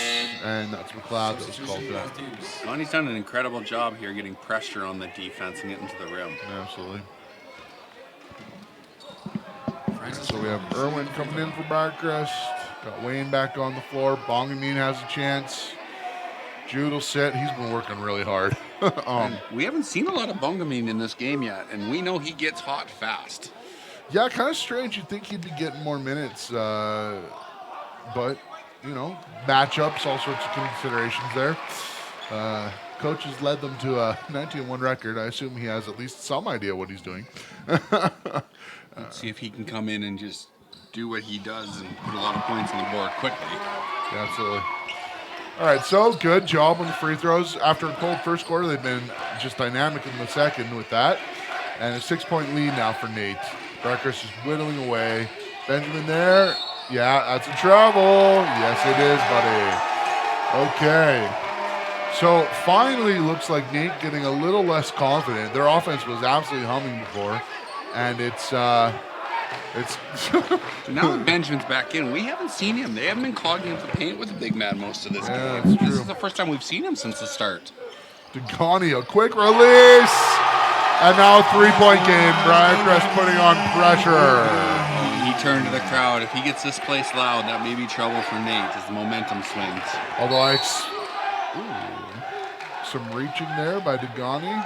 F: and that's McLeod that was called for that.
G: Dogani's done an incredible job here getting pressure on the defense and getting to the rim.
F: Absolutely. So we have Irwin coming in for Briarcrest. Got Wayne back on the floor. Bongamine has a chance. Jude will sit. He's been working really hard.
G: We haven't seen a lot of Bongamine in this game yet, and we know he gets hot fast.
F: Yeah, kind of strange. You'd think he'd be getting more minutes, but, you know, matchups, all sorts of considerations there. Coach has led them to a 19-1 record. I assume he has at least some idea what he's doing.
G: Let's see if he can come in and just do what he does and put a lot of points on the board quickly.
F: Yeah, absolutely. All right, so good job on the free throws. After a cold first quarter, they've been just dynamic in the second with that. And a 6-point lead now for Nate. Briarcrest is whittling away. Benjamin there. Yeah, that's a travel. Yes, it is, buddy. Okay. So finally looks like Nate getting a little less confident. Their offense was absolutely humming before. And it's
G: So now that Benjamin's back in, we haven't seen him. They haven't been clogging up the paint with the big man most of this game.
F: That's true.
G: This is the first time we've seen him since the start.
F: Dogani, a quick release. And now a 3-point game. Briarcrest putting on pressure.
G: He turned to the crowd. If he gets this place loud, that may be trouble for Nate as the momentum swings.
F: Although some reaching there by Dogani.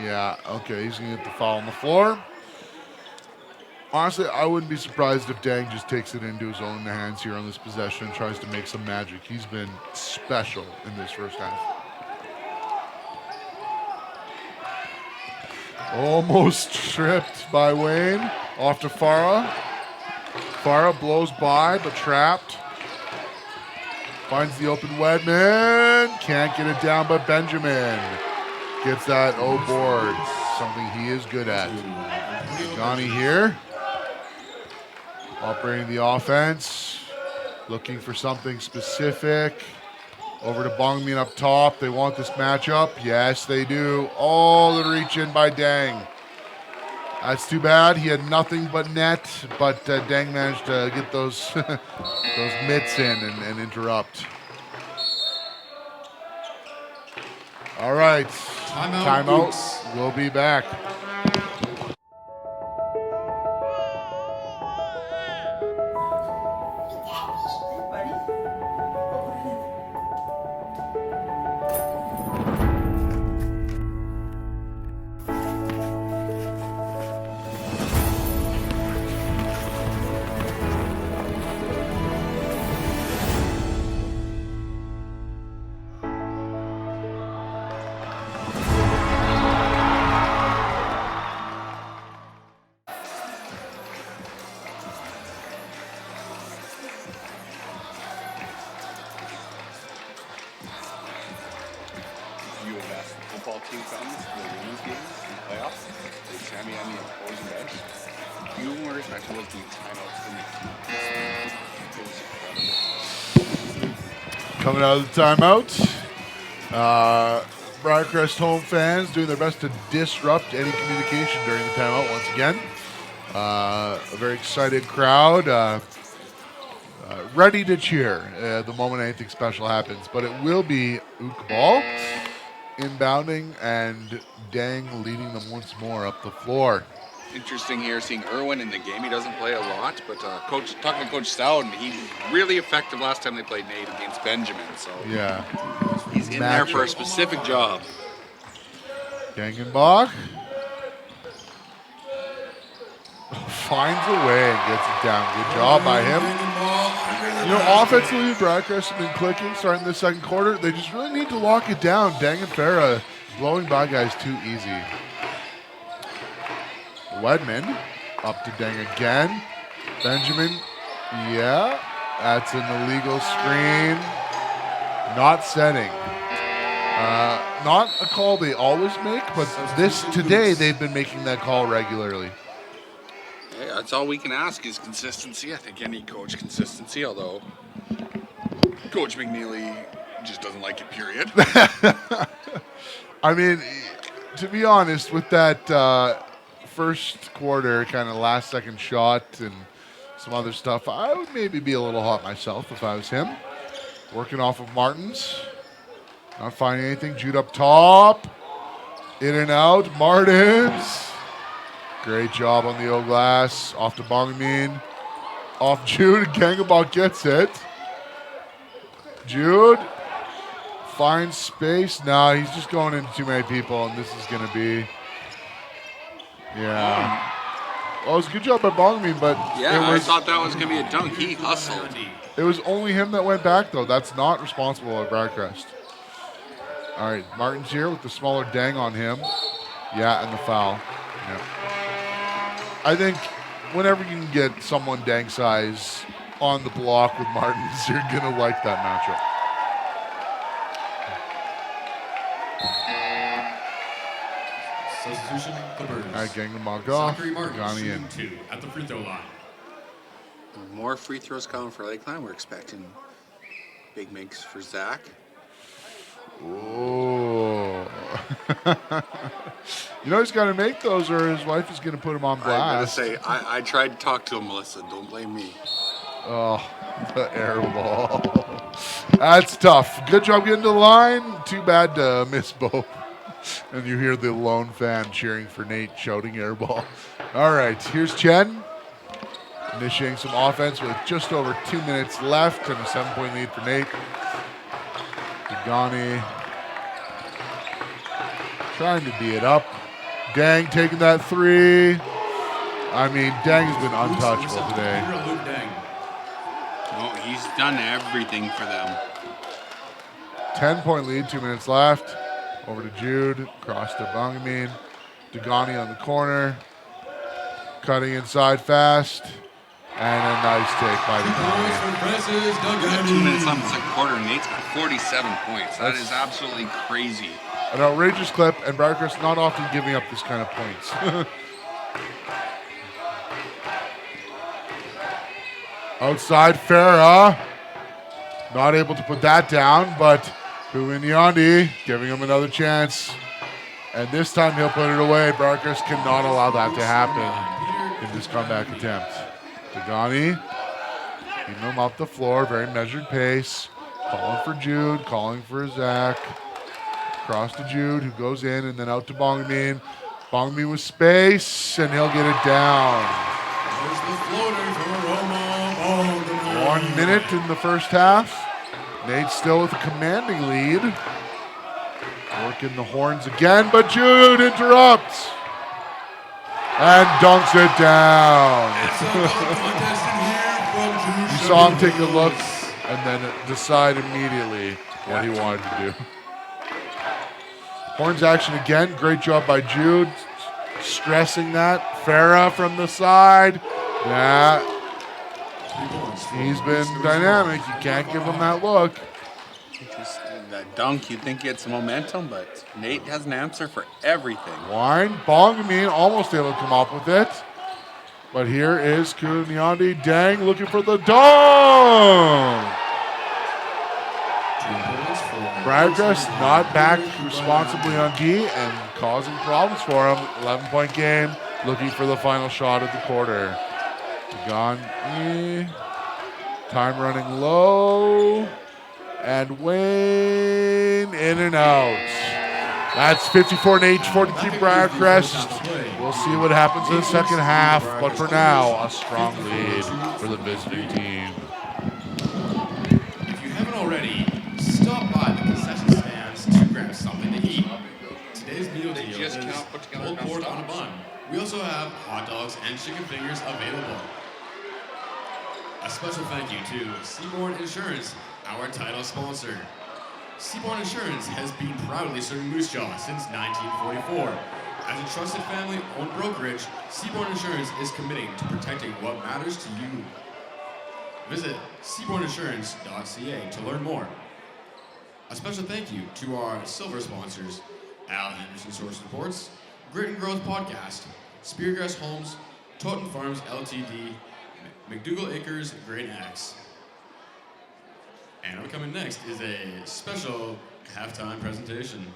F: Yeah, okay, he's going to get the foul on the floor. Honestly, I wouldn't be surprised if Dang just takes it into his own hands here on this possession and tries to make some magic. He's been special in this first half. Almost tripped by Wayne. Off to Farah. Farah blows by, but trapped. Finds the open Wedman. Can't get it down, but Benjamin gets that O board. Something he is good at. Dogani here. Operating the offense. Looking for something specific. Over to Bongmin up top. They want this matchup. Yes, they do. Oh, the reach in by Dang. That's too bad. He had nothing but net, but Dang managed to get those those mitts in and interrupt. All right. Timeout. We'll be back.
G: U.S. football team comes to the women's games in the playoffs. They Sammy on the opposing bench. You were expecting those being timeouts in the it was incredible.
F: Coming out of the timeout. Briarcrest home fans doing their best to disrupt any communication during the timeout once again. A very excited crowd. Ready to cheer the moment anything special happens. But it will be Ook ball inbounding and Dang leading them once more up the floor.
G: Interesting here seeing Irwin in the game. He doesn't play a lot, but talking to Coach Stout, he was really effective last time they played Nate against Benjamin. So
F: Yeah.
G: he's in there for a specific job.
F: Gangenbach finds a way and gets it down. Good job by him. You know, offensively, Briarcrest have been clicking starting the second quarter. They just really need to lock it down. Dang and Farah blowing by guys too easy. Wedman up to Dang again. Benjamin, yeah, that's an illegal screen. Not setting. Not a call they always make, but today they've been making that call regularly.
G: Yeah, that's all we can ask is consistency. I think any coach consistency, although Coach McNeely just doesn't like it, period.
F: I mean, to be honest, with that first quarter kind of last second shot and some other stuff, I would maybe be a little hot myself if I was him. Working off of Martins. Not finding anything. Jude up top. In and out. Martins. Great job on the old glass. Off to Bongmin. Off Jude. Gangenbach gets it. Jude finds space. No, he's just going into too many people, and this is going to be... Yeah. Well, it was a good job by Bongmin, but...
G: Yeah, I thought that was going to be a dunk. He hustled.
F: It was only him that went back, though. That's not responsible at Briarcrest. All right, Martin's here with the smaller Dang on him. Yeah, and the foul. Yeah. I think whenever you can get someone Dang size on the block with Martins, you're going to like that matchup.
D: Substitution Clippers.
F: All right, Gangenbach off.
D: Zachary Martin,
F: Dogani in.
D: shooting 2 at the free throw line.
G: More free throws coming for Lakeline. We're expecting big makes for Zach.
F: Oh. You know he's got to make those or his wife is going to put him on blast.
G: I'm going to say, I tried to talk to him, Melissa. Don't blame me.
F: Oh, the air ball. That's tough. Good job getting to the line. Too bad to miss both. And you hear the lone fan cheering for Nate, shouting air ball. All right, here's Chen. Initiating some offense with just over 2 minutes left and a 7-point lead for Nate. Dogani trying to D it up. Dang taking that three. I mean, Dang has been untouchable today.
G: No, he's done everything for them.
F: 10-point lead, 2 minutes left. Over to Jude, cross to Bongmin. Dogani on the corner. Cutting inside fast. And a nice take by Dogani.
G: 2 minutes left in the second quarter, Nate's got 47 points. That is absolutely crazy.
F: An outrageous clip, and Briarcrest not often giving up this kind of points. Outside, Farah. Not able to put that down, but Kuvinyandi giving him another chance. And this time he'll put it away. Briarcrest cannot allow that to happen in this comeback attempt. Dogani keeping him off the floor, very measured pace. Calling for Jude, calling for Zach. Cross to Jude, who goes in, and then out to Bongmin. Bongmin with space, and he'll get it down.
D: There's the floater for Roma.
F: 1 minute in the first half. Nate still with a commanding lead. Working the horns again, but Jude interrupts. And dunks it down.
D: It's a dunk contest in here from Jude.
F: You saw him take a look and then decide immediately what he wanted to do. Horns action again. Great job by Jude. Stressing that. Farah from the side. Yeah. He's been dynamic. You can't give him that look.
G: Just that dunk, you'd think he had some momentum, but Nate has an answer for everything.
F: Wine. Bongmin almost able to come up with it. But here is Kunyandi Dang looking for the dunk. Briarcrest not back responsibly on D and causing problems for him. 11-point game, looking for the final shot of the quarter. Gone. Time running low. And Wayne in and out. That's 54-8, 43 Briarcrest. We'll see what happens in the second half, but for now, a strong lead for the visiting team.
D: If you haven't already, stop by the concession stands to grab something to eat. Today's meal deal
G: just
D: is
G: cannot put together
D: pulled
G: enough
D: pork on a
G: stops.
D: bun. We also have hot dogs and chicken fingers available. A special thank you to Seaborn Insurance, our title sponsor. Seaborn Insurance has been proudly serving Moose Jaw since 1944. As a trusted family-owned brokerage, Seaborn Insurance is committing to protecting what matters to you. Visit seaborninsurance.ca to learn more. A special thank you to our silver sponsors, Al Anderson Source Reports, Grit and Growth Podcast, Speargrass Homes, Totten Farms Ltd, McDougall Acres, Great Axe. And coming next is a special halftime presentation.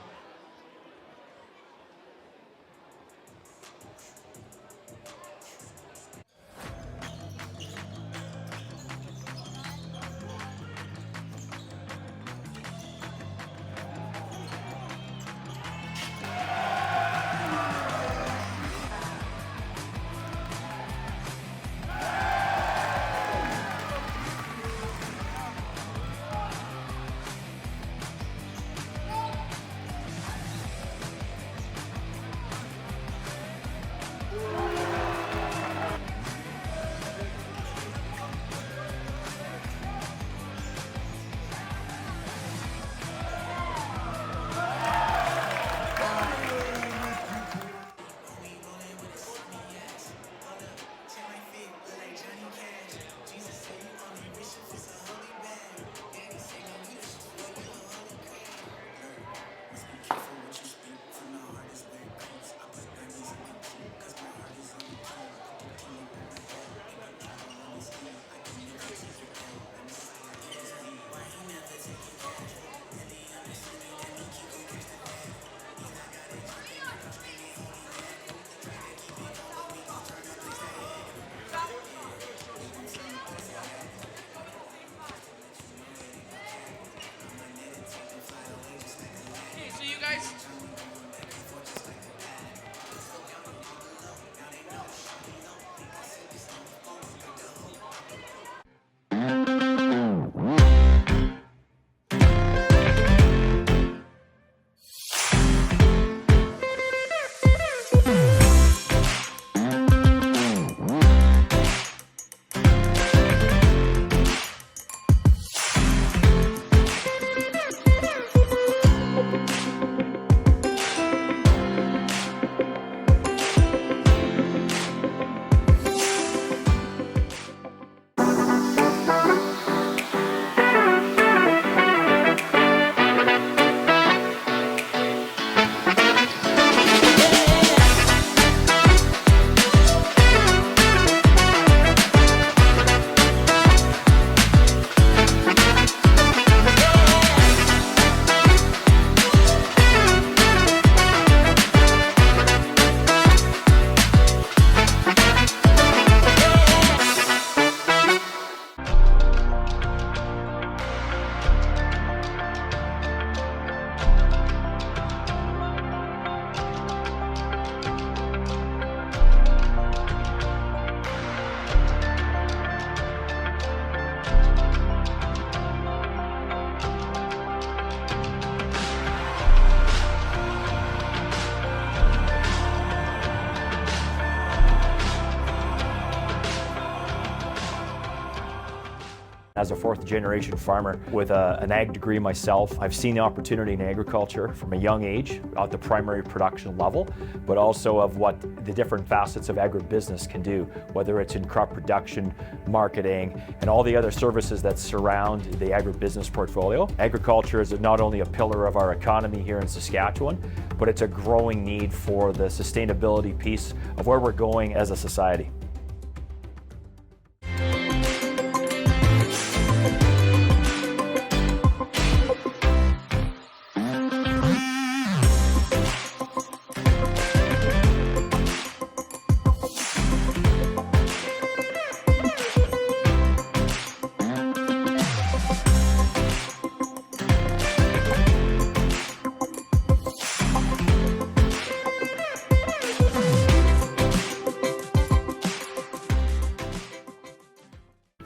H: As a fourth-generation farmer with an ag degree myself, I've seen the opportunity in agriculture from a young age at the primary production level, but also of what the different facets of agribusiness can do, whether it's in crop production, marketing, and all the other services that surround the agribusiness portfolio. Agriculture is not only a pillar of our economy here in Saskatchewan, but it's a growing need for the sustainability piece of where we're going as a society.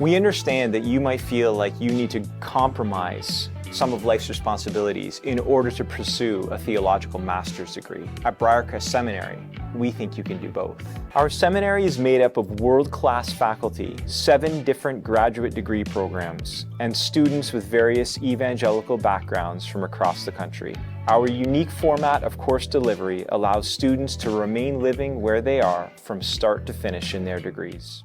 I: We understand that you might feel like you need to compromise some of life's responsibilities in order to pursue a theological master's degree. At Briarcrest Seminary, we think you can do both. Our seminary is made up of world-class faculty, 7 different graduate degree programs, and students with various evangelical backgrounds from across the country. Our unique format of course delivery allows students to remain living where they are from start to finish in their degrees.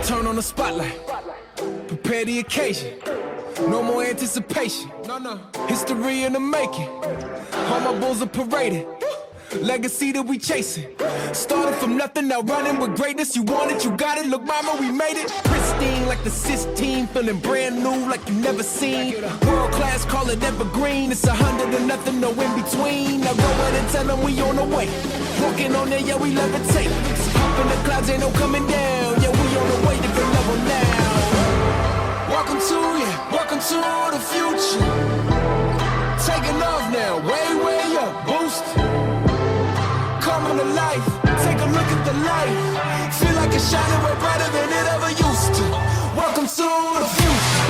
A: Turn on the spotlight, prepare the occasion. No more anticipation, history in the making. All my bulls are paraded, legacy that we chasing. Started from nothing, now running with greatness. You want it, you got it, look mama, we made it. Pristine like the Sistine, feeling brand new like you never seen. World class, call it evergreen. It's 100 to nothing, no in between. Now go ahead and tell them we on the way. Walking on there, yeah, we levitate. Up in the clouds, ain't no coming down. Yeah, we on the way, different level now. Welcome to the future. Taking off now, way up, boost. Coming to life, take a look at the light. Feel like it's shining way brighter than it ever used to. Welcome to the future.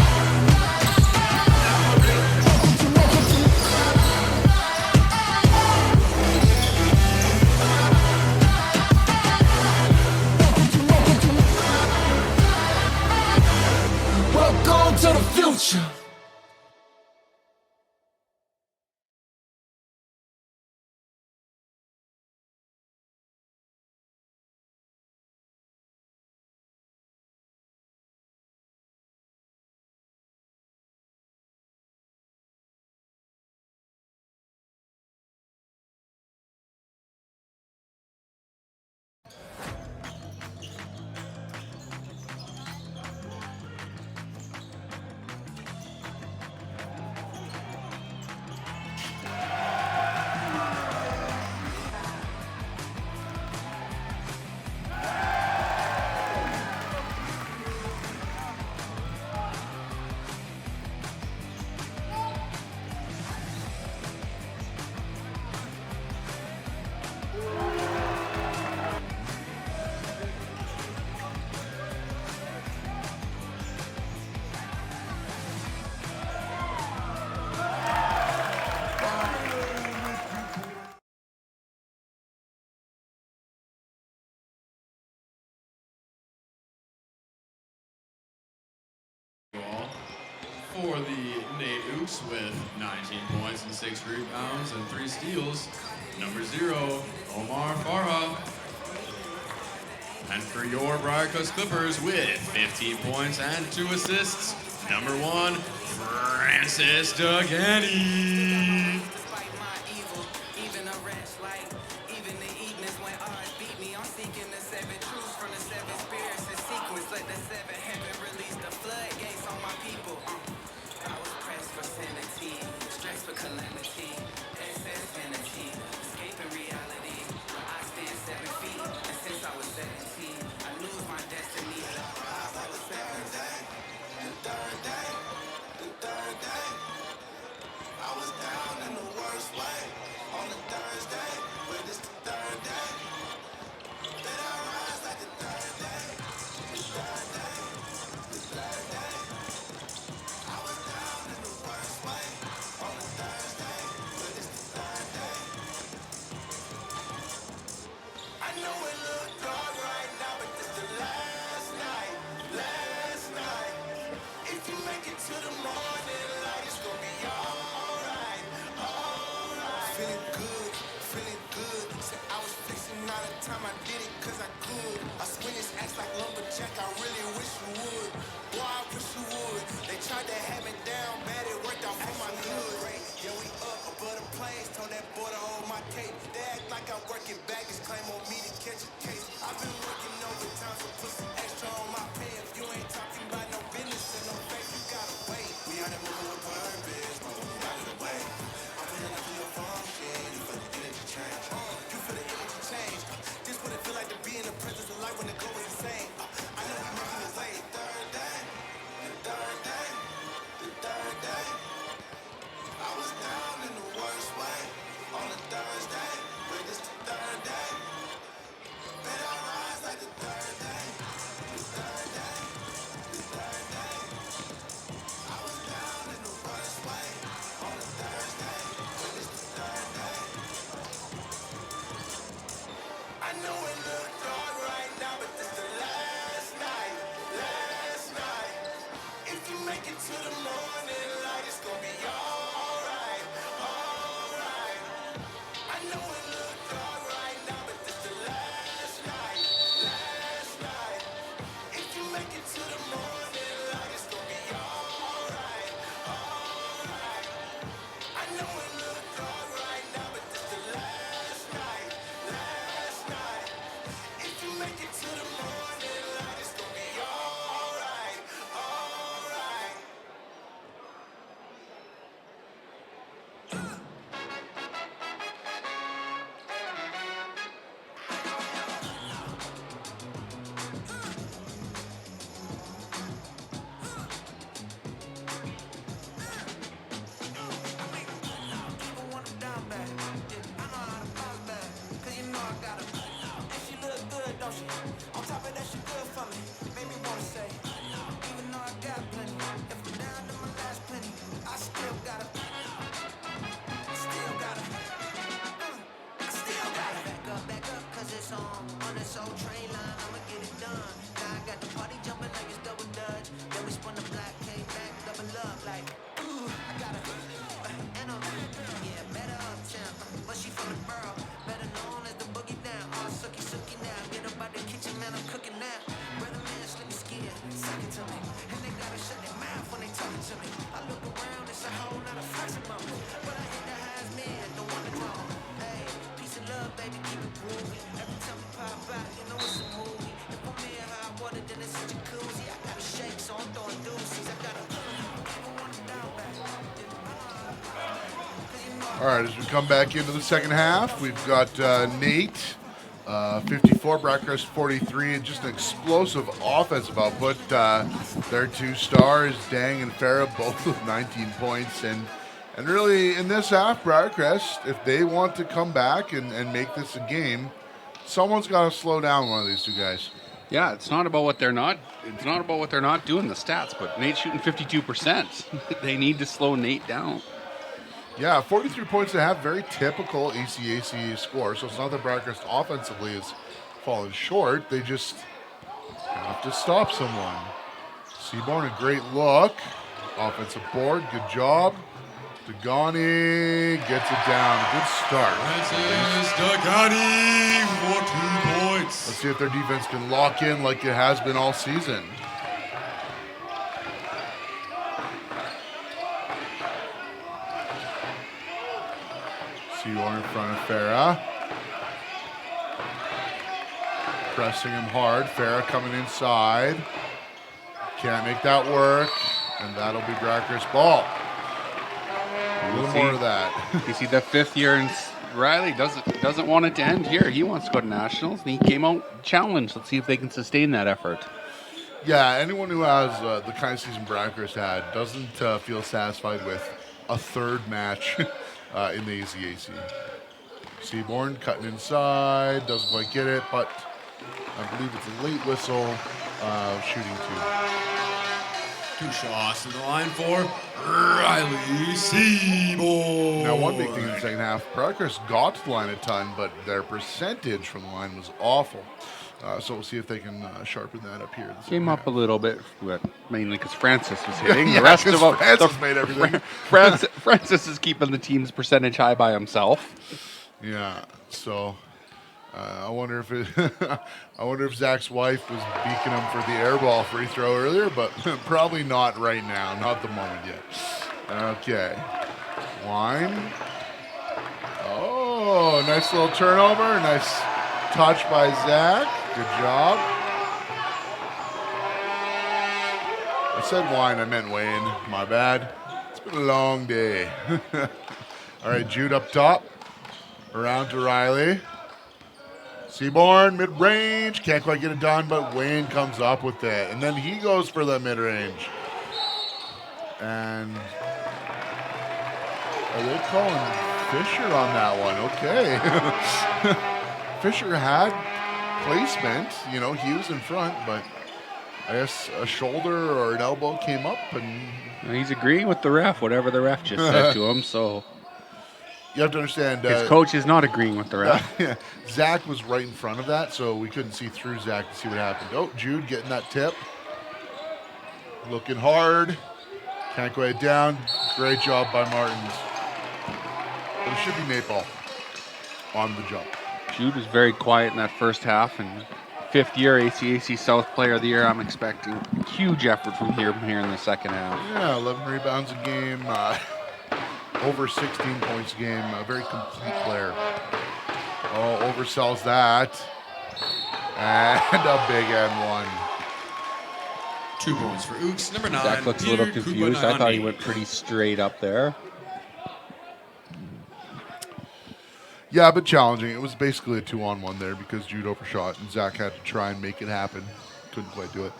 A: Welcome to the future.
D: Oaks with 19 points and 6 rebounds and 3 steals. Number 0, Omar Farah. And for your Briarcrest Clippers with 15 points and 2 assists, number 1, Francis Dogani.
F: All right, as we come back into the second half, we've got Nate, 54, Briarcrest 43, and just an explosive offensive output. Their 2 stars, Dang and Farah, both with 19 points. And really, in this half, Briarcrest, if they want to come back and make this a game, someone's got to slow down one of these 2 guys.
G: Yeah, it's not about what they're not. It's not about what they're not doing the stats, but Nate's shooting 52%. They need to slow Nate down.
F: Yeah, 43 points and a half, very typical ACAC score. So it's not that Briarcrest offensively is falling short. They just have to stop someone. Seaborn, a great look. Offensive board, good job. Dogani gets it down. Good start.
D: Francis Dogani for 2 points.
F: Let's see if their defense can lock in like it has been all season. Seawar in front of Farah. Pressing him hard. Farah coming inside. Can't make that work. And that'll be Bracker's ball. A little more of that.
G: You see the 5th year, and Riley doesn't want it to end here. He wants to go to nationals, and he came out challenged. Let's see if they can sustain that effort.
F: Yeah, anyone who has the kind of season Bracker's had doesn't feel satisfied with a 3rd match in the ACAC. Seaborn cutting inside, doesn't quite get it, but I believe it's a late whistle, shooting 2.
D: 2 shots to the line for Riley Seaborn.
F: Now, one big thing in the second half, Bracker's got to the line a ton, but their percentage from the line was awful. So we'll see if they can sharpen that up here.
G: Came up a little bit, but mainly because Francis was hitting.
F: Yeah,
G: the rest of
F: Francis made everything.
G: Francis is keeping the team's percentage high by himself.
F: Yeah, so I wonder if Zach's wife was beaking him for the airball free throw earlier, but probably not right now, not the moment yet. Okay, Wine. Oh, nice little turnover, nice touch by Zach. Good job. I said Wine, I meant Wayne. My bad. It's been a long day. All right, Jude up top. Around to Riley. Seaborn, mid-range. Can't quite get it done, but Wayne comes up with it. And then he goes for the mid-range. And are they calling Fisher on that one? Okay. Fisher had placement. You know, he was in front, but I guess a shoulder or an elbow came up. And
G: He's agreeing with the ref, whatever the ref just said to him, so...
F: You have to understand.
G: His coach is not agreeing with the ref.
F: Yeah, Zach was right in front of that, so we couldn't see through Zach to see what happened. Oh, Jude getting that tip. Looking hard. Can't go it down. Great job by Martins. But it should be Nate Ball on the jump.
G: Jude was very quiet in that first half, and 5th year ACAC South Player of the Year. I'm expecting huge effort from here in the second half.
F: Yeah, 11 rebounds a game. Over 16 points a game, a very complete player. Oh, oversells that. And a big N1.
D: 2 points for Ooks, number 9.
G: Zach looks a little confused. I thought he went pretty straight up there.
F: Yeah, but challenging. It was basically a 2-on-1 there because Jude overshot and Zach had to try and make it happen. Couldn't quite do it.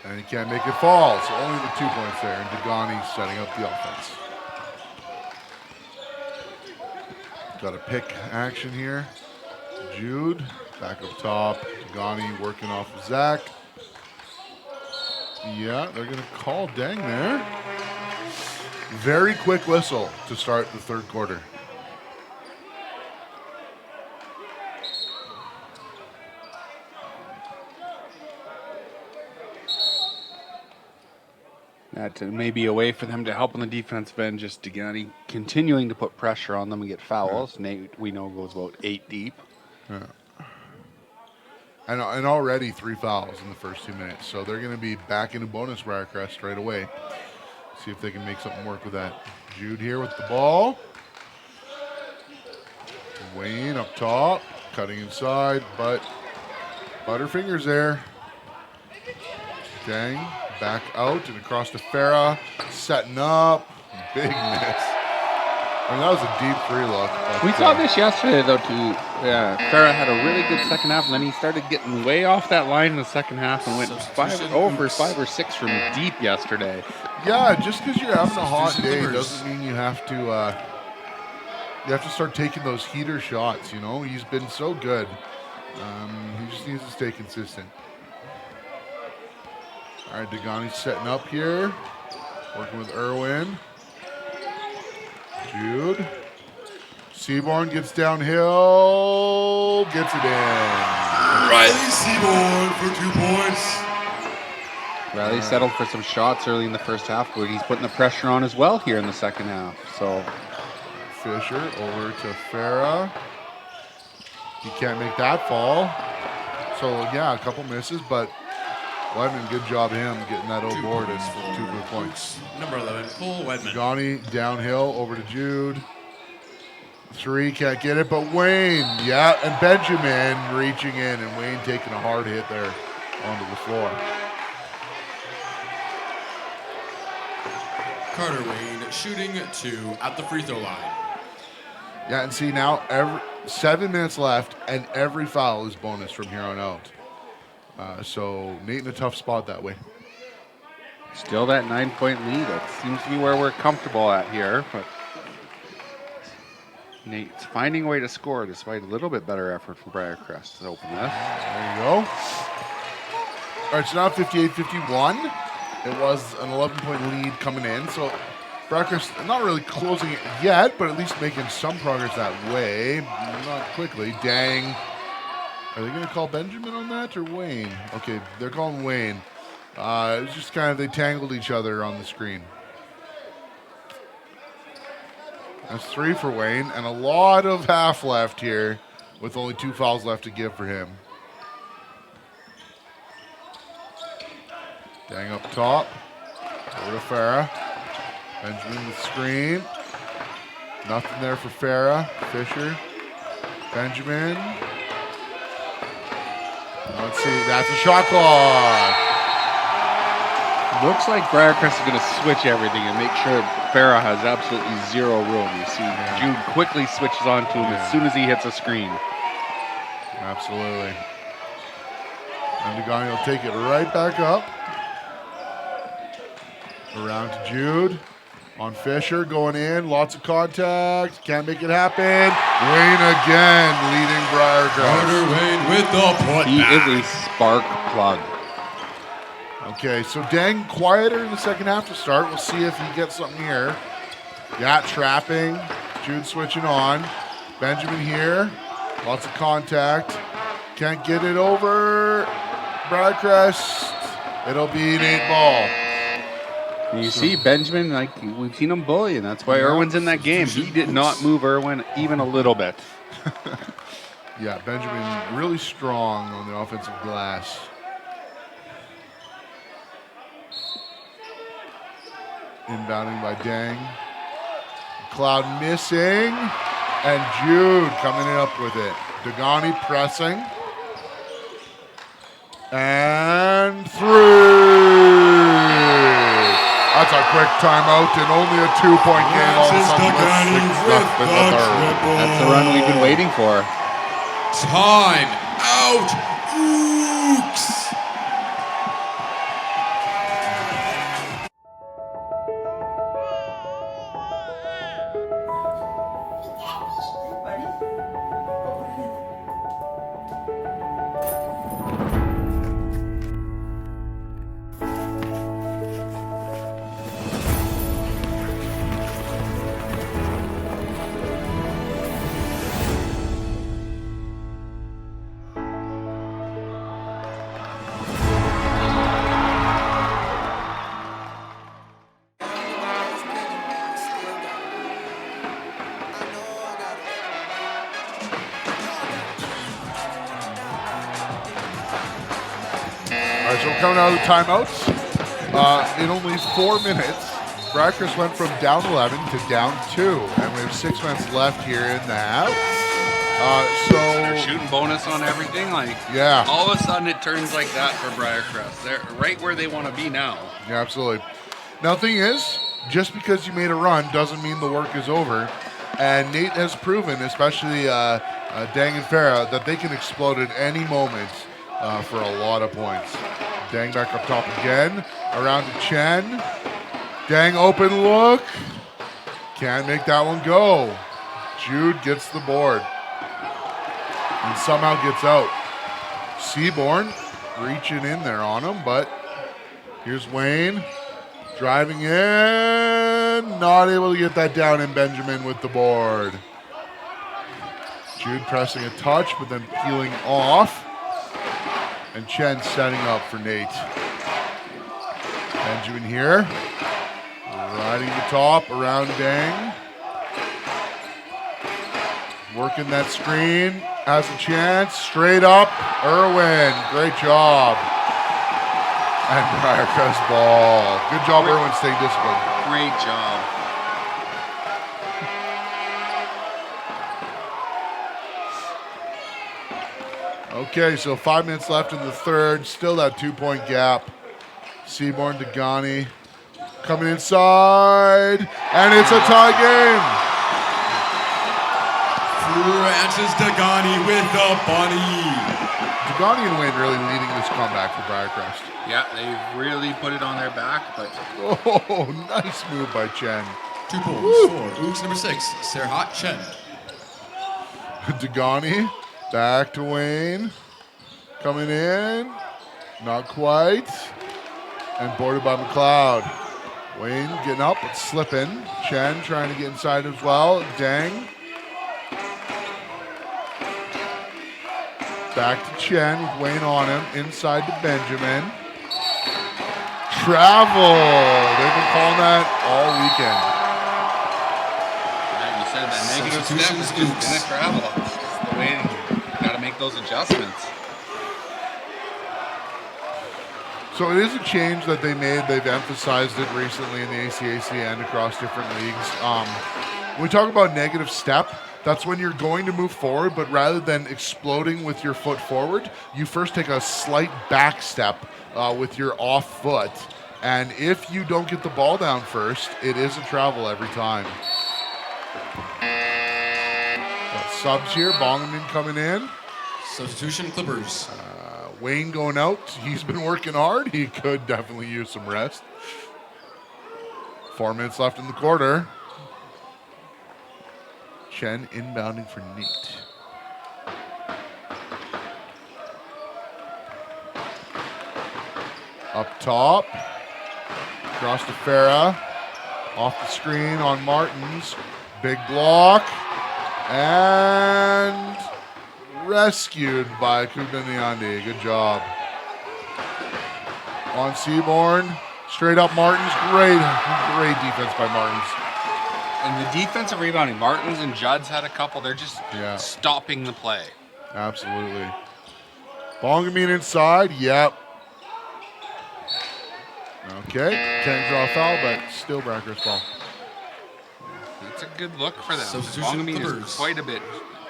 F: And he can't make it fall, so only the 2 points there. And Dogani setting up the offense. Got a pick action here. Jude, back up top. Dogani working off of Zach. Yeah, they're going to call dang there. Very quick whistle to start the 3rd quarter.
G: That may be a way for them to help on the defensive end, just Dogani continuing to put pressure on them and get fouls. Nate, we know, goes about 8 deep.
F: Yeah. And already 3 fouls in the first 2 minutes. So they're going to be back into bonus Briarcrest right away. See if they can make something work with that. Jude here with the ball. Wayne up top, cutting inside, but Butterfinger's there. Dang, back out and across to Farah, setting up. Big miss. I mean, that was a deep 3 look.
G: We saw this yesterday, though, too. Yeah, Farah had a really good second half, and then he started getting way off that line in the second half and went 5 or 6 from deep yesterday.
F: Yeah, just because you're having a hot day doesn't mean you have to start taking those heater shots, you know? He's been so good. He just needs to stay consistent. All right, Dogani's setting up here. Working with Irwin. Jude. Seaborn gets downhill, gets it in.
D: Riley Seaborn for 2 points.
G: Riley settled for some shots early in the first half, but he's putting the pressure on as well here in the second half. So
F: Fisher over to Farah. He can't make that fall. So, yeah, a couple misses, but Wedman, good job of him getting that old board and 2 good points.
D: Number 11, Cole Wedman.
F: Dogani downhill over to Jude. 3, can't get it, but Wayne, yeah, and Benjamin reaching in, and Wayne taking a hard hit there onto the floor.
D: Carter Wayne shooting 2 at the free throw line.
F: Yeah, and see now, 7 minutes left, and every foul is bonus from here on out. So Nate in a tough spot that way.
G: still that 9-point lead. That seems to be where we're comfortable at here. But Nate's finding a way to score despite a little bit better effort from Briarcrest to open this.
F: There you go. All right, so now 58-51. It was an 11-point lead coming in, so Briarcrest not really closing it yet, but at least making some progress that way. Not quickly. Dang. Are they going to call Benjamin on that or Wayne? Okay, they're calling Wayne. It was just kind of, they tangled each other on the screen. That's 3 for Wayne, and a lot of half left here with only 2 fouls left to give for him. Dang up top. Over to Farah. Benjamin with screen. Nothing there for Farah. Fisher. Benjamin. Let's see. That's a shot clock.
G: Looks like Briarcrest is going to switch everything and make sure Farah has absolutely 0 room. You see Jude quickly switches on to him as soon as he hits a screen.
F: Absolutely. And Dogani will take it right back up. Around to Jude. On Fisher, going in. Lots of contact. Can't make it happen. Wayne again leading Briarcrest.
D: Carter Wayne with the putback.
G: He is a spark plug.
F: Okay, so Dang quieter in the second half to start. We'll see if he gets something here. Yeah, trapping. Jude switching on. Benjamin here. Lots of contact. Can't get it over. Briarcrest. It'll be Nate Ball.
G: You see Benjamin, like we've seen him bully, and that's why Irwin's in that game. He did not move Irwin even a little bit.
F: Yeah, Benjamin really strong on the offensive glass. Inbounding by Dang. Cloud missing. And Jude coming up with it. Dogani pressing. And 3. That's a quick timeout and only a 2-point game. All of a sudden,
D: Dogani
F: left in the third.
G: That's the run we've been waiting for.
D: Time out. Ooks.
F: So coming out of the timeouts, in only 4 minutes, Briarcrest went from down 11 to down 2, and we have 6 minutes left here in the half.
G: They're shooting bonus on everything.
F: Yeah.
G: All of a sudden it turns like that for Briarcrest. They're right where they want to be now.
F: Yeah, absolutely. Now, the thing is, just because you made a run doesn't mean the work is over. And Nate has proven, especially Dang and Farah, that they can explode at any moment for a lot of points. Dang back up top again. Around to Chen. Dang open look. Can't make that one go. Jude gets the board. And somehow gets out. Seaborn reaching in there on him, but here's Wayne. Driving in. Not able to get that down, and Benjamin with the board. Jude pressing a touch, but then peeling off. And Chen setting up for Nate. Benjamin here. Riding the top around Dang. Working that screen. Has a chance. Straight up. Irwin. Great job. And Briarcrest ball. Good job, Irwin, staying disciplined.
G: Great job.
F: Okay, so 5 minutes left in the third. Still that 2-point gap. Seaborn, Dogani coming inside. And it's a tie game.
D: Francis Dogani with the bunny.
F: Dogani and Wayne really leading this comeback for Briarcrest.
G: Yeah, they really put it on their back, but
F: Oh, nice move by Chen.
D: 2 points for Ooks number 6, Serhat Chen.
F: Dogani back to Wayne. Coming in. Not quite. And boarded by McLeod. Wayne getting up but slipping. Chen trying to get inside as well. Dang. Back to Chen with Wayne on him. Inside to Benjamin. Travel. They've been calling that all weekend.
G: yeah, you said that negative step is just going to travel. It's the way you got to make those adjustments.
F: So it is a change that they made. They've emphasized it recently in the ACAC and across different leagues. When we talk about negative step, that's when you're going to move forward, but rather than exploding with your foot forward, you first take a slight back step with your off foot. And if you don't get the ball down first, it is a travel every time. Subs here, Bongaman coming in.
D: Substitution Clippers.
F: Wayne going out. He's been working hard. He could definitely use some rest. 4 minutes left in the quarter. Chen inbounding for Nate. Up top. Across to Farah. Off the screen on Martins. Big block. And rescued by Kubdaniandi. Good job. On Seaborn. Straight up Martins. Great defense by Martins.
G: And the defensive rebounding, Martins and Judds had a couple. They're just stopping the play.
F: Absolutely. Bongamin inside. Yep. Okay. Can't draw a foul, but still Briarcrest ball.
G: It's a good look for them.
D: Substitution
G: Bongamin
D: Clippers.
G: is quite a bit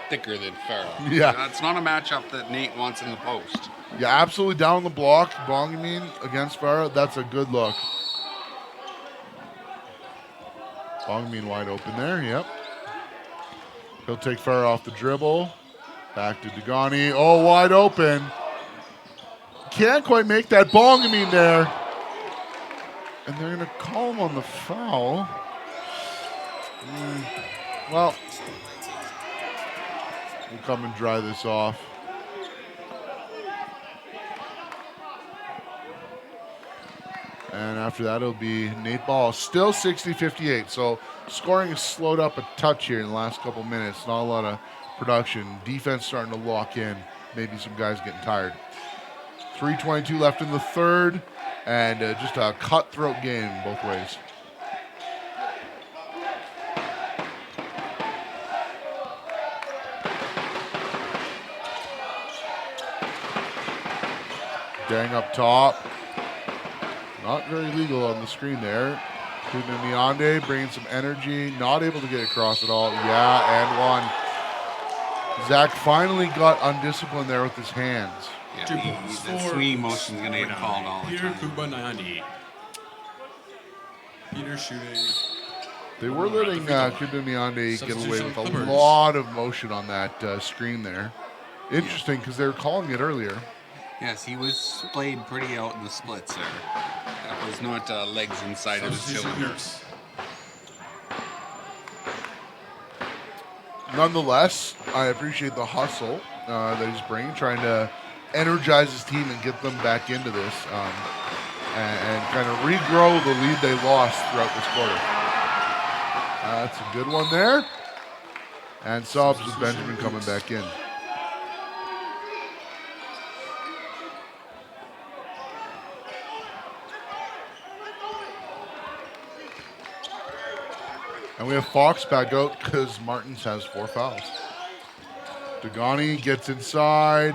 G: thicker than Farrell.
F: Yeah.
G: That's not a matchup that Nate wants in the post.
F: Yeah, absolutely down the block. Bongamin against Farah. That's a good look. Bongamin wide open there. Yep. He'll take Farah off the dribble. Back to Dogani. Oh, wide open. Can't quite make that. Bongamin there. And they're going to call him on the foul. Well, we'll come and dry this off. And after that, it'll be Nate Ball. Still 60-58. So scoring has slowed up a touch here in the last couple minutes. Not a lot of production. Defense starting to lock in. Maybe some guys getting tired. 3:22 left in the third. And just a cutthroat game both ways. Dang up top. Not very legal on the screen there. Kudaniande bringing some energy. Not able to get across at all. Yeah, and one. Zach finally got undisciplined there with his hands.
G: Yeah,
D: 2 points
G: the
D: for
G: swinging motion is going to get called all the
D: Peter
G: time.
D: Kubanayandi. Peter shooting.
F: They were letting Kudaniande get away with a
D: Clippers.
F: lot of motion on that screen there. Interesting because they were calling it earlier.
G: Yes, he was played pretty out in the splits there. That was not legs inside of his
D: Substitution
G: shoulder.
D: Nurse.
F: Nonetheless, I appreciate the hustle that he's bringing, trying to energize his team and get them back into this and kind of regrow the lead they lost throughout this quarter. That's a good one there. And subs with Benjamin coming back in. And we have Fox back out because Martins has 4 fouls. Dogani gets inside.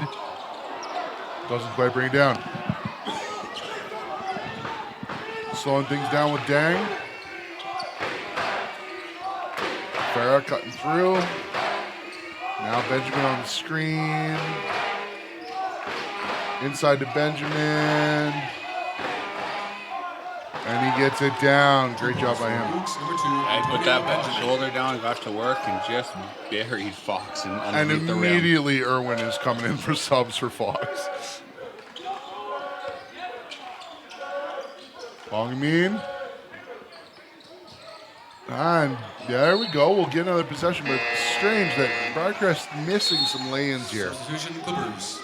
F: Doesn't quite bring it down. Slowing things down with Dang. Farah cutting through. Now Benjamin on the screen. Inside to Benjamin. And he gets it down. Great job by him.
G: I put that shoulder down, got to work, and just buried Fox underneath the rim.
F: And immediately Irwin is coming in for subs for Fox. Bongamine. And there we go. We'll get another possession, but it's strange that Briarcrest missing some lay-ins here.
D: Substitution Clippers.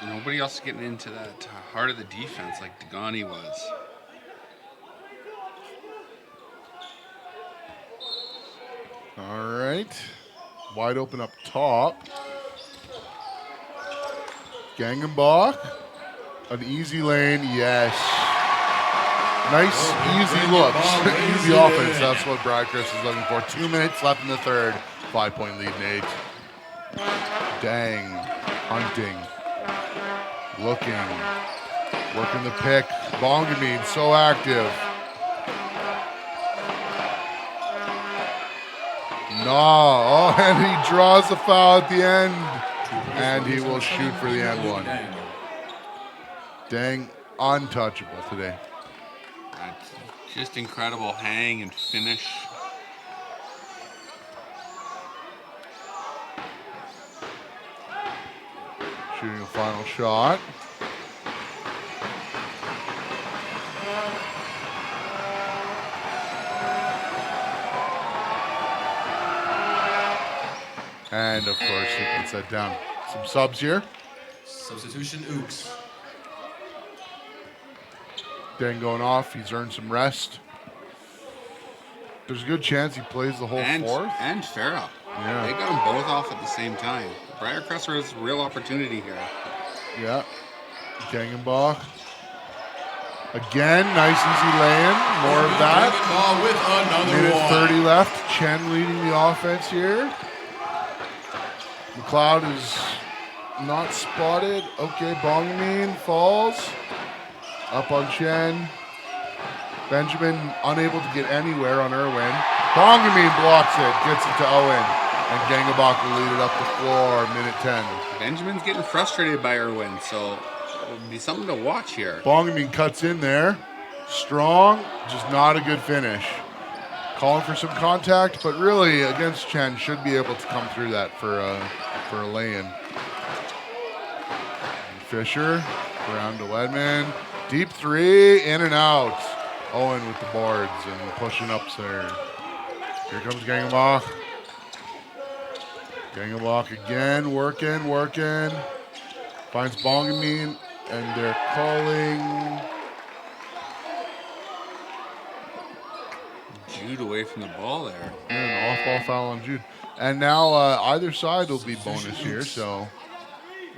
G: Nobody else is getting into that heart of the defense like Dogani was.
F: All right. Wide open up top. Gangenbach. An easy lane, yes. Nice, easy looks. Easy offense, that's what Briarcrest is looking for. 2 minutes left in the third. 5-point lead, Nate. Dang. Hunting. Looking, working the pick. Bongamine, so active. No, oh, and he draws the foul at the end. And he will shoot for the end one. Dang, untouchable today.
G: Just incredible hang and finish.
F: Shooting a final shot. And of course, he puts that down. Some subs here.
D: Substitution Ooks.
F: Dan going off. He's earned some rest. There's a good chance he plays the whole fourth.
G: And Farah.
F: Yeah.
G: They got them both off at the same time. Briarcrest has a real opportunity here.
F: Yeah. Gangenbach. Again, nice easy lay-in. More of that.
D: With another
F: Minute
D: one.
F: 30 left. Chen leading the offense here. McLeod is not spotted. Okay, Bongamine falls. Up on Chen. Benjamin unable to get anywhere on Irwin. Bongamine blocks it. Gets it to Owen. And Gangenbach will lead it up the floor. Minute 10.
G: Benjamin's getting frustrated by Irwin, so it would be something to watch here.
F: Bongamine cuts in there. Strong, just not a good finish. Calling for some contact, but really against Chen should be able to come through that for a lay-in. Fisher, around to Ledman. Deep three, in and out. Owen with the boards and pushing ups there. Here comes Gangenbach. Gangenbach again, working. Finds Bongamine, and they're calling
G: Jude away from the ball there.
F: an off-ball foul on Jude. And now either side will be bonus here, so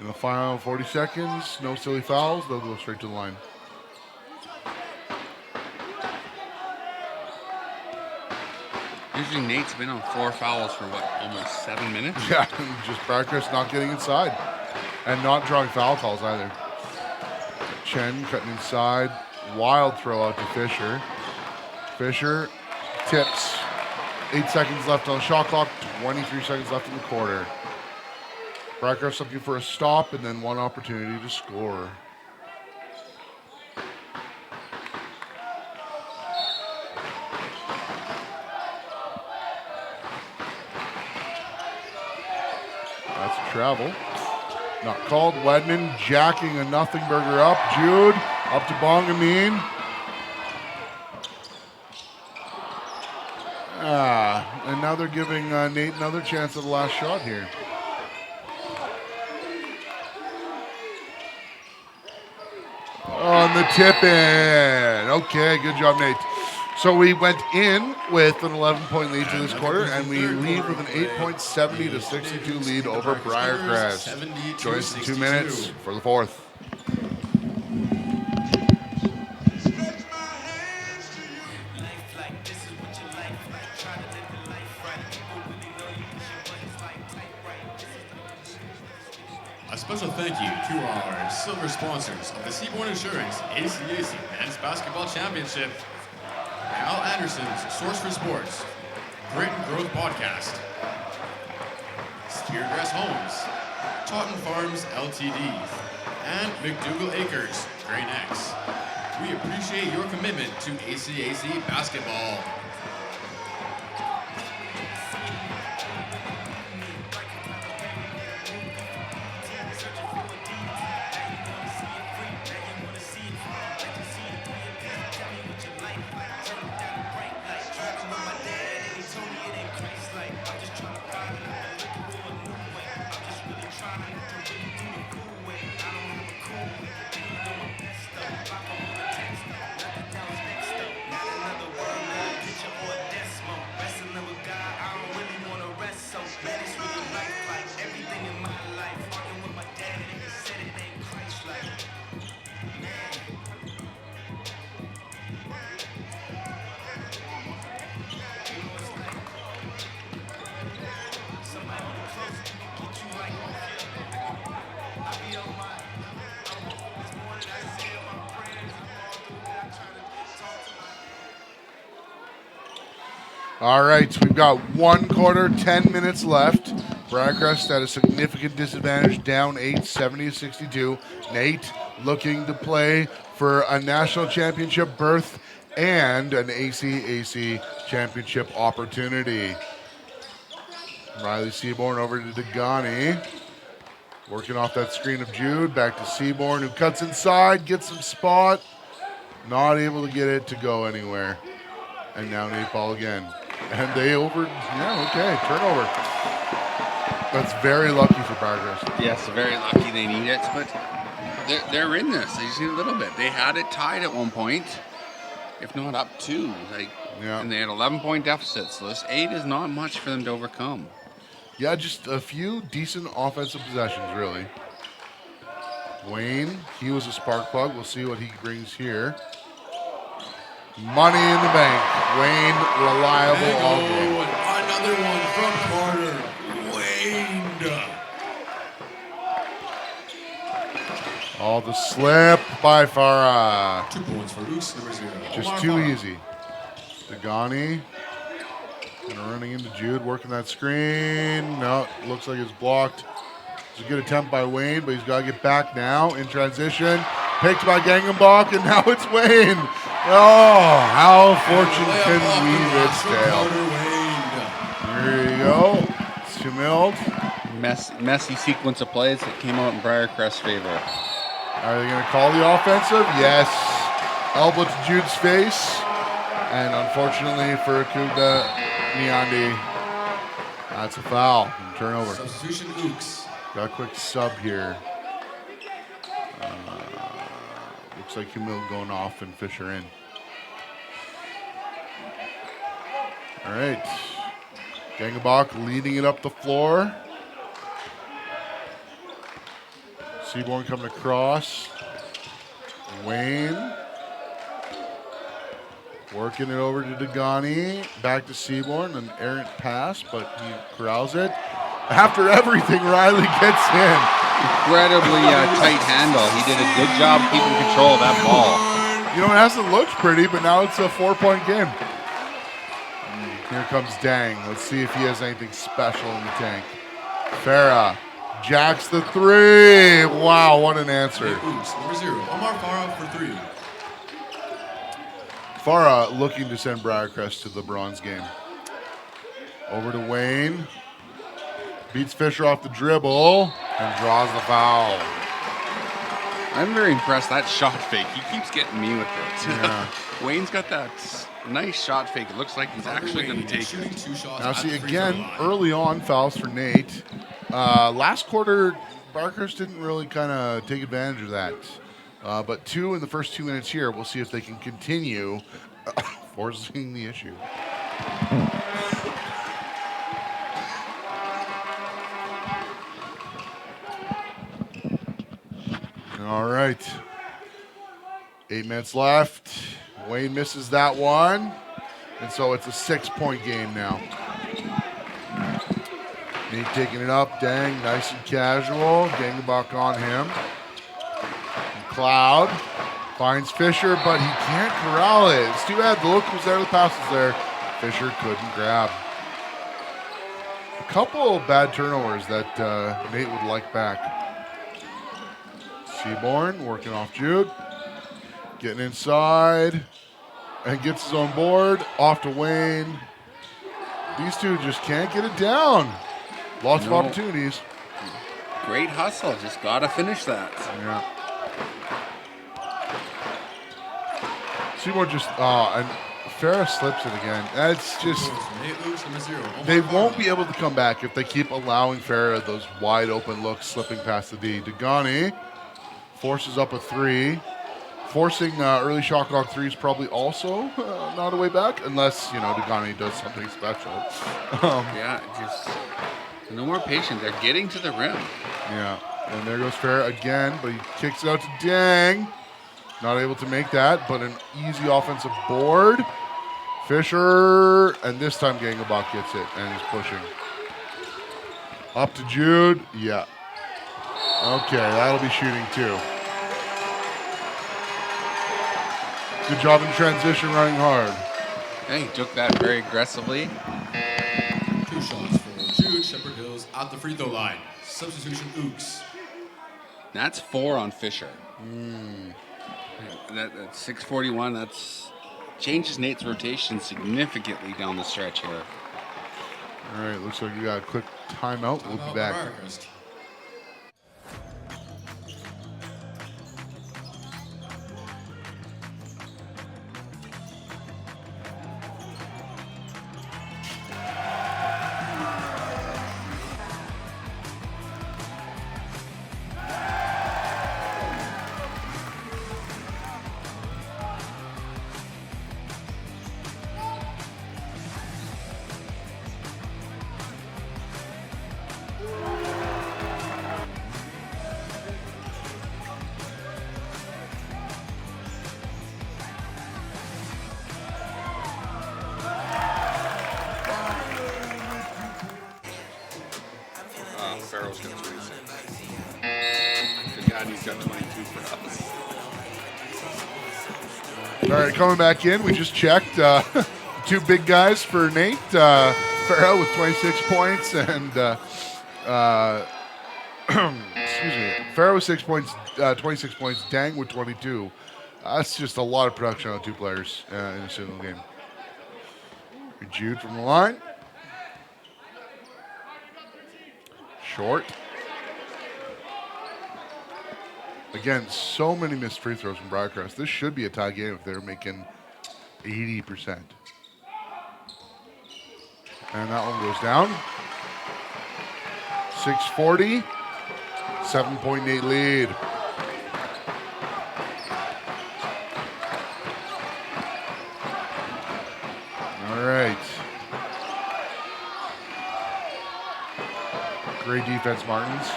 F: in the final 40 seconds, no silly fouls, they'll go straight to the line.
G: Usually Nate's been on 4 fouls for almost 7 minutes?
F: Yeah, just Briarcrest not getting inside. And not drawing foul calls either. Chen cutting inside. Wild throw out to Fisher. Fisher tips. 8 seconds left on the shot clock. 23 seconds left in the quarter. Briarcrest looking for a stop and then one opportunity to score. That's a travel. Not called. Wedman jacking a nothing burger up. Jude up to Bongamine. And now they're giving Nate another chance at the last shot here. On the tip in. Okay, good job, Nate. So we went in with an 11-point lead to this quarter, and we leave with an 8.70 to 62 lead over Briarcrest. Join us in 2 minutes for the fourth.
D: A special thank you to our silver sponsors of the Seaborn Insurance ACAC Men's Basketball Championship, Al Anderson's Source for Sports, Grit and Growth Podcast, Speargrass Homes, Taunton Farms Ltd, and McDougall Acres, Grain X. We appreciate your commitment to ACAC basketball.
F: All right, so we've got 1 quarter, 10 minutes left. Briarcrest at a significant disadvantage, down 8, 70-62. Nate looking to play for a national championship berth and an ACAC championship opportunity. Riley Seaborn over to Dogani. Working off that screen of Jude. Back to Seaborn, who cuts inside, gets some spot. Not able to get it to go anywhere. And now Nate ball again. And they turnover. That's very lucky for Briarcrest.
G: Yes, very lucky they need it, but they're in this. They just need a little bit. They had it tied at one point, if not up 2. And they had 11-point deficits. So this 8 is not much for them to overcome.
F: Yeah, just a few decent offensive possessions, really. Wayne, he was a spark plug. We'll see what he brings here. Money in the bank. Wayne, reliable all game.
D: Another one from Carter. Wayne.
F: All the slip by Farah.
D: 2 points for Luce, number 0.
F: Just
D: Omar
F: too
D: Farah.
F: easy. Dogani. And running into Jude, working that screen. No, looks like it's blocked. It's a good attempt by Wayne, but he's got to get back now in transition. Picked by Gangenbach, and now it's Wayne. Oh, how fortune can weave its tale. Here you go. It's Jamil.
G: Messy sequence of plays that came out in Briarcrest's favor.
F: Are they going to call the offensive? Yes. Elbow to Jude's face. And unfortunately for Kuda Niandi, that's a foul. Turnover.
D: Substitution Ooks.
F: Got a quick sub here. Looks like Camille going off and Fisher in. All right. Gangenbach leading it up the floor. Seaborn coming across. Wayne. Working it over to Dogani. Back to Seaborn. An errant pass, but he corrals it. After everything, Riley gets in.
G: Incredibly tight handle. He did a good job keeping control of that ball.
F: You know, it hasn't looked pretty, but now it's a 4-point game. Here comes Dang. Let's see if he has anything special in the tank. Farah jacks the 3. Wow, what an answer.
D: Ooks, number 0. Omar Farah for 3.
F: Farah looking to send Briarcrest to the bronze game. Over to Wayne. Beats Fisher off the dribble and draws the foul.
G: I'm very impressed. That shot fake, he keeps getting me with it.
F: Yeah.
G: Wayne's got that nice shot fake. It looks like he's actually going to take
D: shooting
G: it.
D: 2 shots.
F: Now
D: at
F: see,
D: the free throw
F: again,
D: line.
F: early on fouls for Nate. Last quarter, Briarcrest didn't really kind of take advantage of that. But 2 in the first 2 minutes here. We'll see if they can continue forcing the issue. All right. 8 minutes left. Wayne misses that one. And so it's a 6-point game now. Nate taking it up. Dang, nice and casual. Gangenbach on him. McLeod finds Fisher, but he can't corral it. It's too bad. The look was there. The pass was there. Fisher couldn't grab. A couple bad turnovers that Nate would like back. Seaborn working off Jude. Getting inside. And gets his own board. Off to Wayne. These two just can't get it down. Lots of opportunities.
G: Great hustle. Just got to finish that.
F: Yeah. Seymour just, and Farah slips it again. That's just, they won't be able to come back if they keep allowing Farah those wide open looks slipping past the D. Dogani forces up a 3. Forcing early shot clock 3 is probably also not a way back, unless, Dogani does something special.
G: Yeah, just no more patience. They're getting to the rim.
F: Yeah, and there goes Farah again, but he kicks it out to Dang. Not able to make that, but an easy offensive board. Fisher, and this time Gangenbach gets it, and he's pushing. Up to Jude, yeah. Okay, that'll be shooting too. Good job in transition, running hard.
G: Yeah, he took that very aggressively.
D: 2 shots for Jude. Shepherd Hills at the free throw line. Substitution Ooks.
G: That's 4 on Fisher. That's 6:41. That's changes Nate's rotation significantly down the stretch here.
F: All right, looks like we got a quick timeout. We'll be back.
G: Farrell's got 26. Dogani's got 22 for us.
F: All right, coming back in, we just checked. 2 big guys for Nate. Farrell with 26 points and excuse me, Farrell with 6 points, 26 points. Dang with 22. That's just a lot of production on 2 players in a single game. Jude from the line. Short. Again, so many missed free throws from Briarcrest. This should be a tie game if they're making 80%. And that one goes down. 6:40. 7-point Nate lead. All right. Great defense, Martins.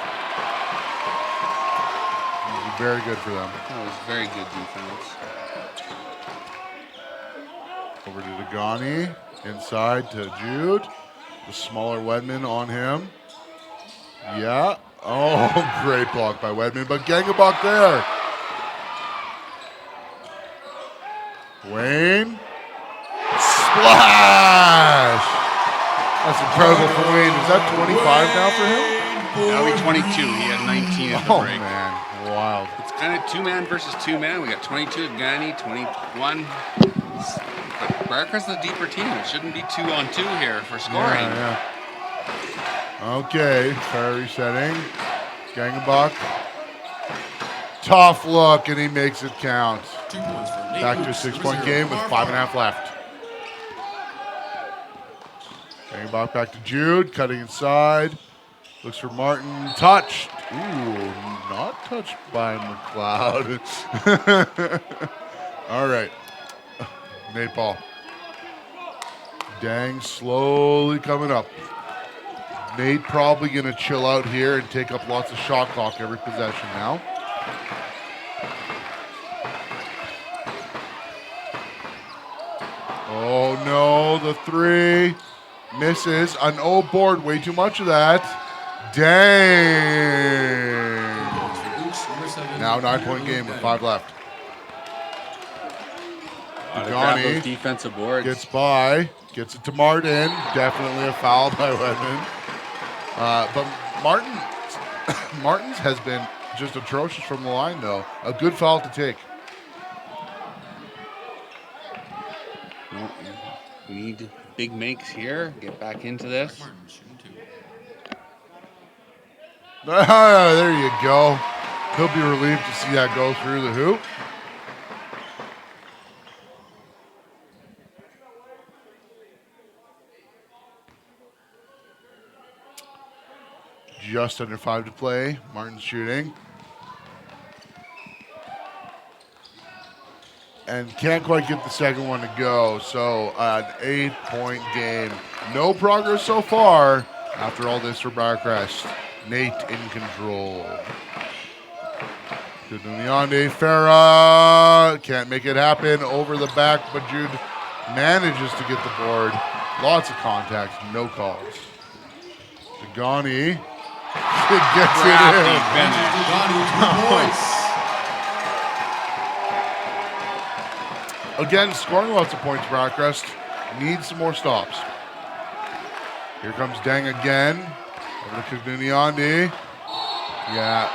F: Very good for them.
G: That was very good defense.
F: Over to Dogani. Inside to Jude. The smaller Wedman on him. Yeah. Oh, great block by Wedman, but Gangenbach there. Wayne. Splash! That's incredible for Wayne. Is that 25 now for him?
G: Now he's 22. He had 19 at the
F: Oh,
G: break.
F: man. Wild.
G: It's kind of 2-man versus 2-man. We got 22 Dogani, 21. But Briarcrest is a deeper team. It shouldn't be 2-on-2 here for scoring.
F: Yeah. Okay, fair resetting. Gangenbach. Tough look, and he makes it count.
D: 2 points for Nate.
F: Back to a 6-point game with 5.5 left. Gangenbach back to Jude, cutting inside. Looks for Martin. Touched. Ooh, not touched by McLeod. All right. Nate Paul. Dang slowly coming up. Nate probably going to chill out here and take up lots of shot clock every possession now. Oh no, the three misses. An O board, way too much of that. Dang. Now 9-point game with 5 left.
G: Grab those defensive boards.
F: Gets by, gets it to Martin. Definitely a foul by Wedman. But Martin's has been just atrocious from the line, though. A good foul to take.
G: No, we need big makes here. Get back into this.
F: There you go. He'll be relieved to see that go through the hoop. Just under 5 to play. Martin's shooting. And can't quite get the second one to go. So an 8-point game. No progress so far after all this for Briarcrest. Nate in control. Good on the Yonde. Farah can't make it happen over the back, but Jude manages to get the board. Lots of contact, no calls. Dogani gets it in.
D: Dogani, 2 points.
F: Again, scoring lots of points, Briarcrest. Needs some more stops. Here comes Dang again. Over to Kuguniandi. Yeah.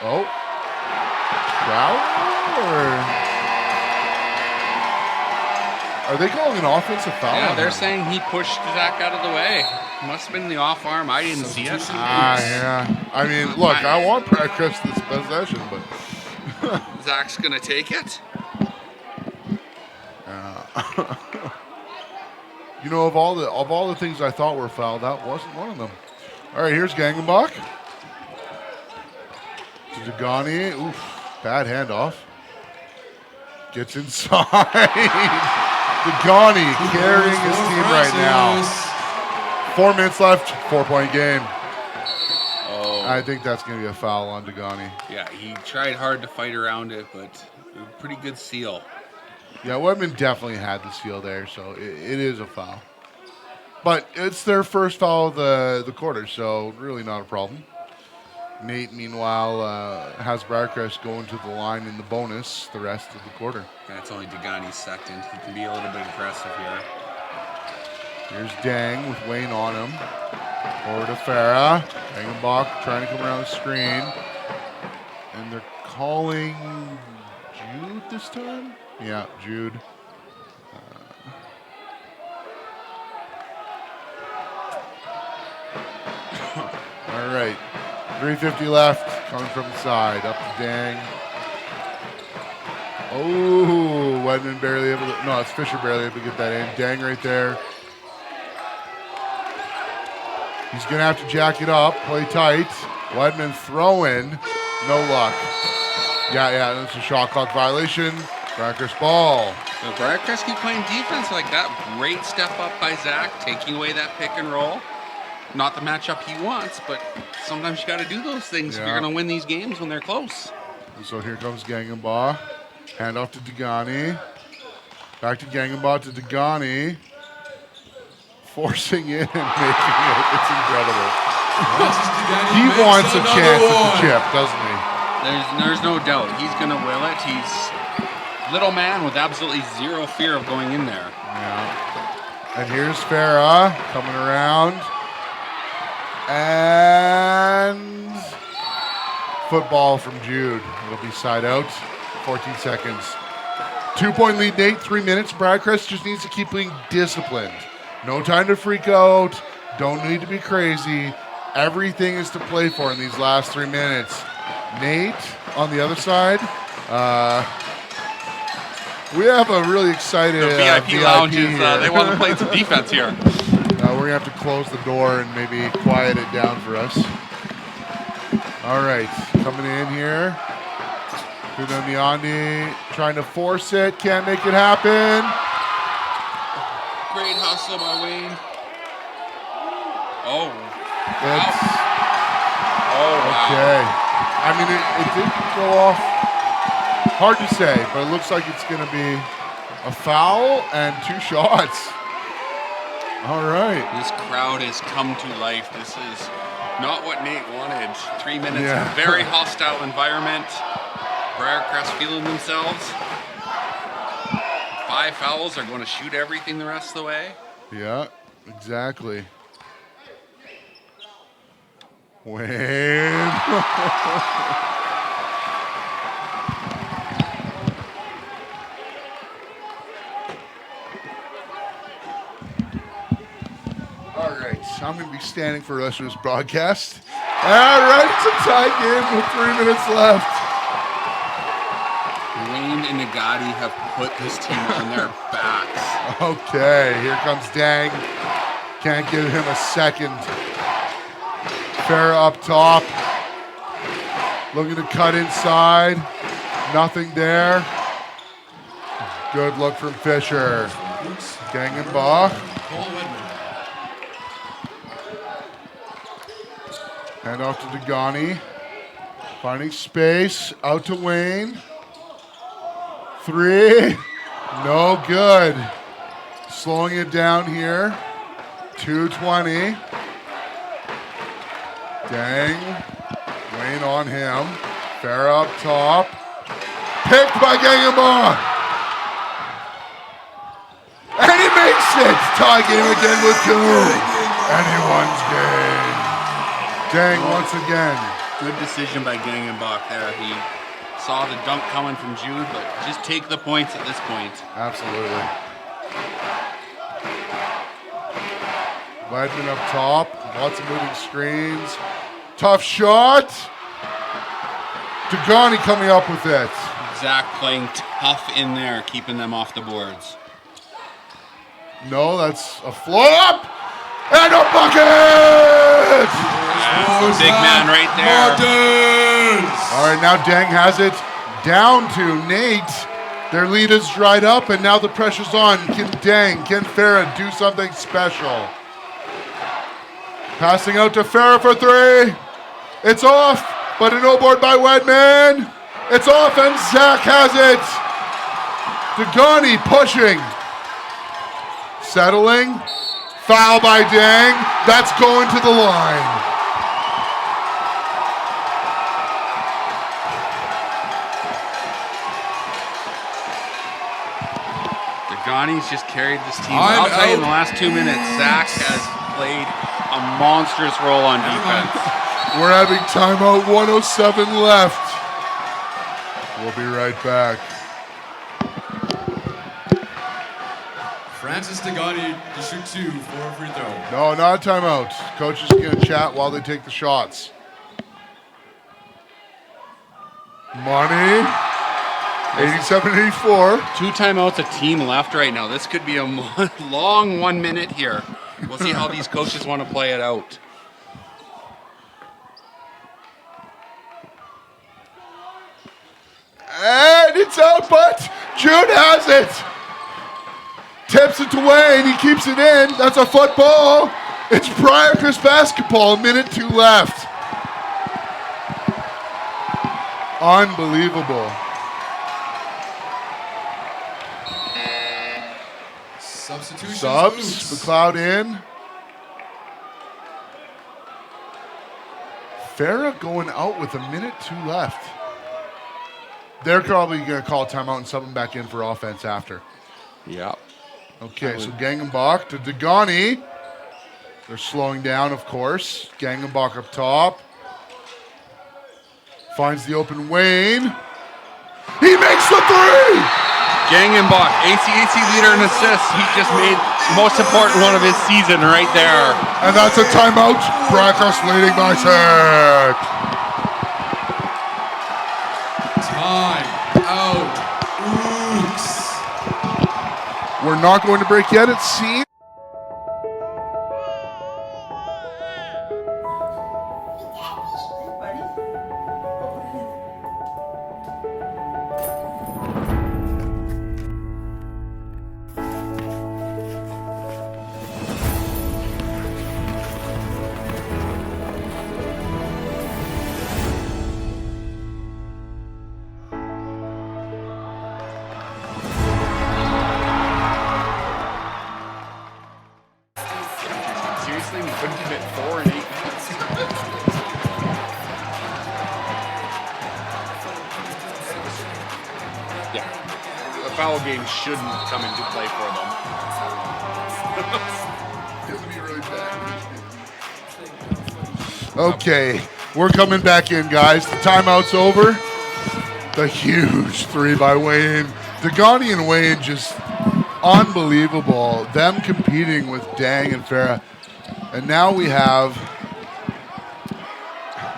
F: Oh. Foul? Are they calling an offensive foul?
G: Yeah, they're saying he pushed Zach out of the way. Must have been the off arm. I didn't see it.
F: Yeah. I mean, look, I want Briarcrest this possession, but
G: Zach's gonna take it.
F: You know, of all the things I thought were foul, that wasn't one of them. All right, here's Gangenbach. To Dogani. Oof, bad handoff. Gets inside. Dogani carrying his team right now. 4 minutes left, 4-point game.
G: Oh.
F: I think that's going to be a foul on Dogani.
G: Yeah, he tried hard to fight around it, but a pretty good seal.
F: Yeah, Wedman definitely had the seal there, so it is a foul. But it's their first foul of the quarter, so really not a problem. Nate, meanwhile, has Briarcrest going to the line in the bonus the rest of the quarter.
G: That's only Dogani's second. He can be a little bit aggressive here.
F: Here's Dang with Wayne on him. Over to Farah. Hangenbach trying to come around the screen. And they're calling Jude this time? Yeah, Jude. All right. 3:50 left. Coming from the side. Up to Dang. Oh, Wedman barely able to. No, it's Fisher barely able to get that in. Dang right there. He's going to have to jack it up. Play tight. Wedman throwing. No luck. Yeah, that's a shot clock violation. Briarcrest ball.
G: So Briarcrest keep playing defense like that. Great step up by Zach, taking away that pick and roll. Not the matchup he wants, but sometimes you got to do those things if you're going to win these games when they're close.
F: And so here comes Gangenbach. Hand off to Dogani. Back to Gangenbach to Dogani. Forcing it and making it. It's incredible. He wants a chance at the chip, doesn't he?
G: There's no doubt. He's going to will it. He's little man with absolutely zero fear of going in there.
F: Yeah. And here's Farah coming around. And football from Jude. It'll be side out. 14 seconds. 2-point lead, Nate. 3 minutes. Briarcrest just needs to keep being disciplined. No time to freak out. Don't need to be crazy. Everything is to play for in these last 3 minutes. Nate on the other side. We have a really excited
G: the VIP lounges. They want to play some defense here.
F: We're going to have to close the door and maybe quiet it down for us. All right, coming in here. Kuguniandi trying to force it. Can't make it happen.
G: great hustle by Wayne. Oh.
F: It's
G: Wow.
F: okay. I mean, it didn't go off. Hard to say, but it looks like it's going to be a foul and 2 shots. All right.
G: This crowd has come to life. This is not what Nate wanted. 3 minutes
F: Yeah.
G: of very hostile environment. Briarcrest feeling themselves. 5 fouls. They're going to shoot everything the rest of the way.
F: Yeah, exactly. Wayne. All right, so I'm going to be standing for the rest of this broadcast. All right, it's a tie game with 3 minutes left.
G: Wayne and Dogani have put this team on their backs.
F: Okay, here comes Dang. Can't give him a second. Farah up top. Looking to cut inside. Nothing there. Good look from Fisher. Gangenbach. Hand off to Dogani. Finding space. Out to Wayne. 3. No good. Slowing it down here. 2:20. Dang. Wayne on him. Farah up top. Picked by Gangenbach. And he makes it. Tie game again with 2. Anyone's game. Dang once again.
G: Good decision by Gangenbach there. He saw the dunk coming from Jude, but just take the points at this point.
F: Absolutely. Weidman up top. Lots of moving screens. Tough shot. Dogani coming up with it.
G: Zach playing tough in there, keeping them off the boards.
F: No, that's a float up. And a bucket!
G: That's a big man right there.
F: All right, now Dang has it down to Nate. Their lead is dried up, and now the pressure's on. Can Farah do something special? Passing out to Farah for 3. It's off, but a no board by Wedman. It's off, and Zach has it. Dogani pushing. Settling. Foul by Dang. That's going to the line.
G: Dogani's just carried this team. I'll tell you, in the last 2 minutes, Zach has played a monstrous role on defense.
F: We're having timeout, 1:07 left. We'll be right back.
D: Francis Dogani to shoot 2 for a free throw.
F: No, not a timeout. Coach is going to chat while they take the shots. Money. 87-84.
G: 2 timeouts, a team left right now. This could be a long 1 minute here. We'll see how these coaches want to play it out.
F: And it's out, but Jude has it. Tips it to Wayne. He keeps it in. That's a football. It's Briarcrest basketball. 1:02 left. Unbelievable.
D: Substitutions.
F: Subs. McLeod in. Farah going out with 1:02 left. They're probably going to call a timeout and sub him back in for offense after.
G: Yep.
F: Okay, so Gangenbach to Dogani. They're slowing down, of course. Gangenbach up top. Finds the open Wayne. He makes the 3!
G: Gangenbach, ACAC leader in assists. He just made the most important one of his season right there.
F: And that's a timeout. Briarcrest leading by 6.
D: Time out. Oops.
F: We're not going to break yet, it seems.
G: foul game shouldn't come into play for them.
F: Okay, we're coming back in, guys. The timeout's over. The huge three by Wayne. Dogani and Wayne just unbelievable. Them competing with Dang and Farah. And now we have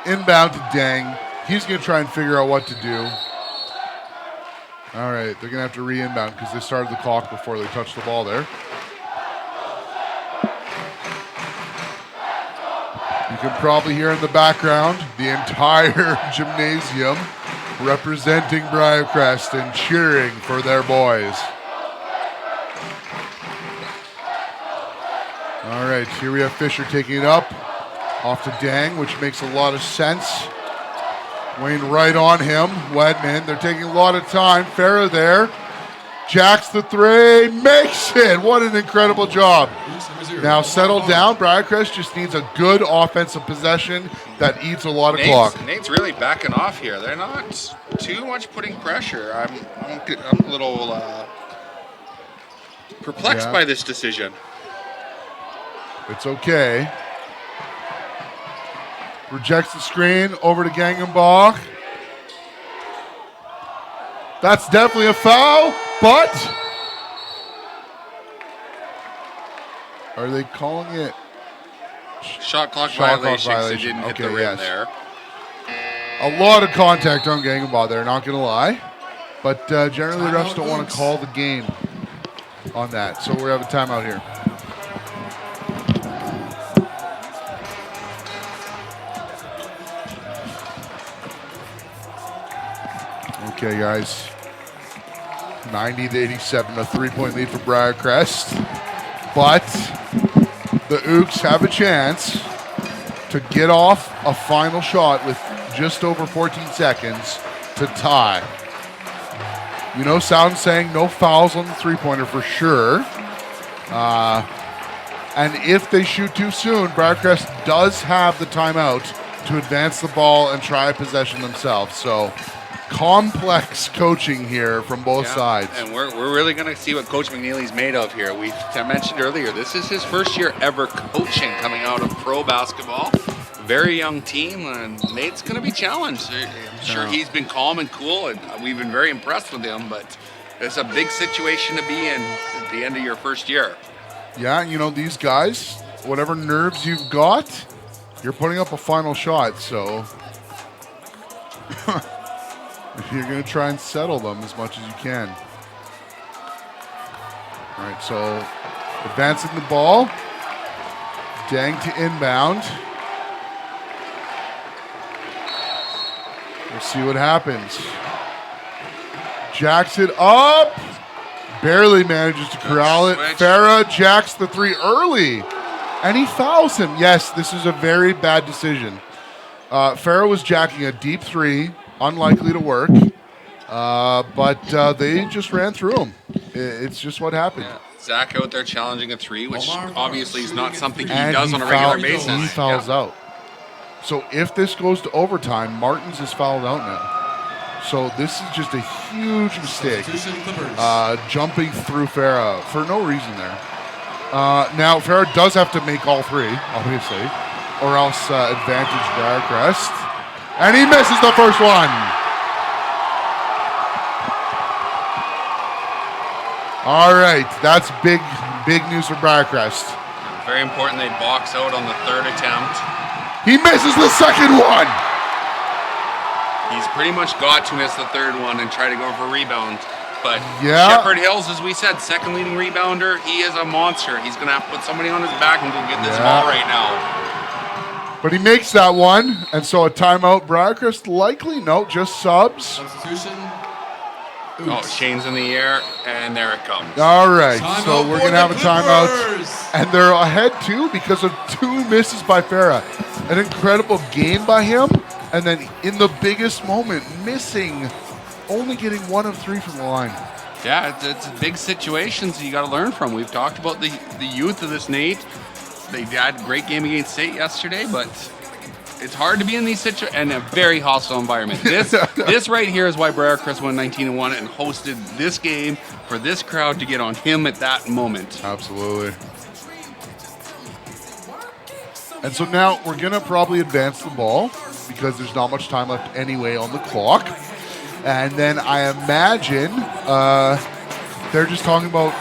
F: inbound to Dang. He's going to try and figure out what to do. All right, they're going to have to re-inbound because they started the clock before they touched the ball there. You can probably hear in the background the entire gymnasium representing Briarcrest and cheering for their boys. All right, here we have Fisher taking it up off to Dang, which makes a lot of sense. Wayne right on him. Wedman, they're taking a lot of time. Farah there. Jacks the three, makes it. What an incredible job. Now settle down. Briarcrest just needs a good offensive possession that eats a lot of clock.
G: Nate's really backing off here. They're not too much putting pressure. I'm a little perplexed by this decision.
F: It's okay. Rejects the screen, over to Gangenbach. That's definitely a foul, but are they calling it?
G: Shot clock violation. They didn't hit the rim there.
F: A lot of contact on Gangenbach there, not going to lie. But generally the refs don't want to call the game on that, so we have a timeout here. Okay, guys. 90-87, a three-point lead for Briarcrest. But the Ooks have a chance to get off a final shot with just over 14 seconds to tie. You know, sound saying no fouls on the three-pointer for sure. And if they shoot too soon, Briarcrest does have the timeout to advance the ball and try a possession themselves. So complex coaching here from both sides.
G: And we're really going to see what Coach McNeely's made of here. I mentioned earlier, this is his first year ever coaching coming out of pro basketball. Very young team, and Nate's going to be challenged. I'm sure he's been calm and cool, and we've been very impressed with him, but it's a big situation to be in at the end of your first year.
F: Yeah, you know, these guys, whatever nerves you've got, you're putting up a final shot, so you're going to try and settle them as much as you can. All right, so advancing the ball. Dang to inbound. We'll see what happens. Jacks it up. Barely manages to corral it. Farah jacks the three early, and he fouls him. Yes, this is a very bad decision. Farah was jacking a deep three. Unlikely to work, but they just ran through him. It's just what happened.
G: Yeah. Zach out there challenging a three, which obviously is not something he does on a regular basis.
F: He fouls out. So if this goes to overtime, Martins is fouled out now. So this is just a huge mistake. Jumping through Farah for no reason there. Now Farah does have to make all three, obviously, or else advantage Briarcrest. And he misses the first one. All right, that's big news for Briarcrest.
G: Very important they box out on the third attempt.
F: He misses the second one.
G: He's pretty much got to miss the third one and try to go for a rebound. But
F: yeah.
G: Shepherd Hills, as we said, second leading rebounder. He is a monster. He's going to have to put somebody on his back and go get this ball right now.
F: But he makes that one, and so a timeout. Briarcrest likely, no, just subs.
D: Substitution.
G: Oh, Shane's in the air, and there it comes.
F: All right,
D: Timeout
F: so we're going to have a timeout. And they're ahead, too, because of two misses by Farah. An incredible game by him, and then in the biggest moment, missing, only getting 1 of 3 from the line.
G: Yeah, it's big situations you got to learn from. We've talked about the youth of this Nate. They had a great game against State yesterday, but It's hard to be in these situations and a very hostile environment. This right here is why Briarcrest won 19-1 and hosted this game for this crowd to get on him at that moment.
F: Absolutely. And so now we're going to probably advance the ball because there's not much time left anyway on the clock. And then I imagine they're just talking about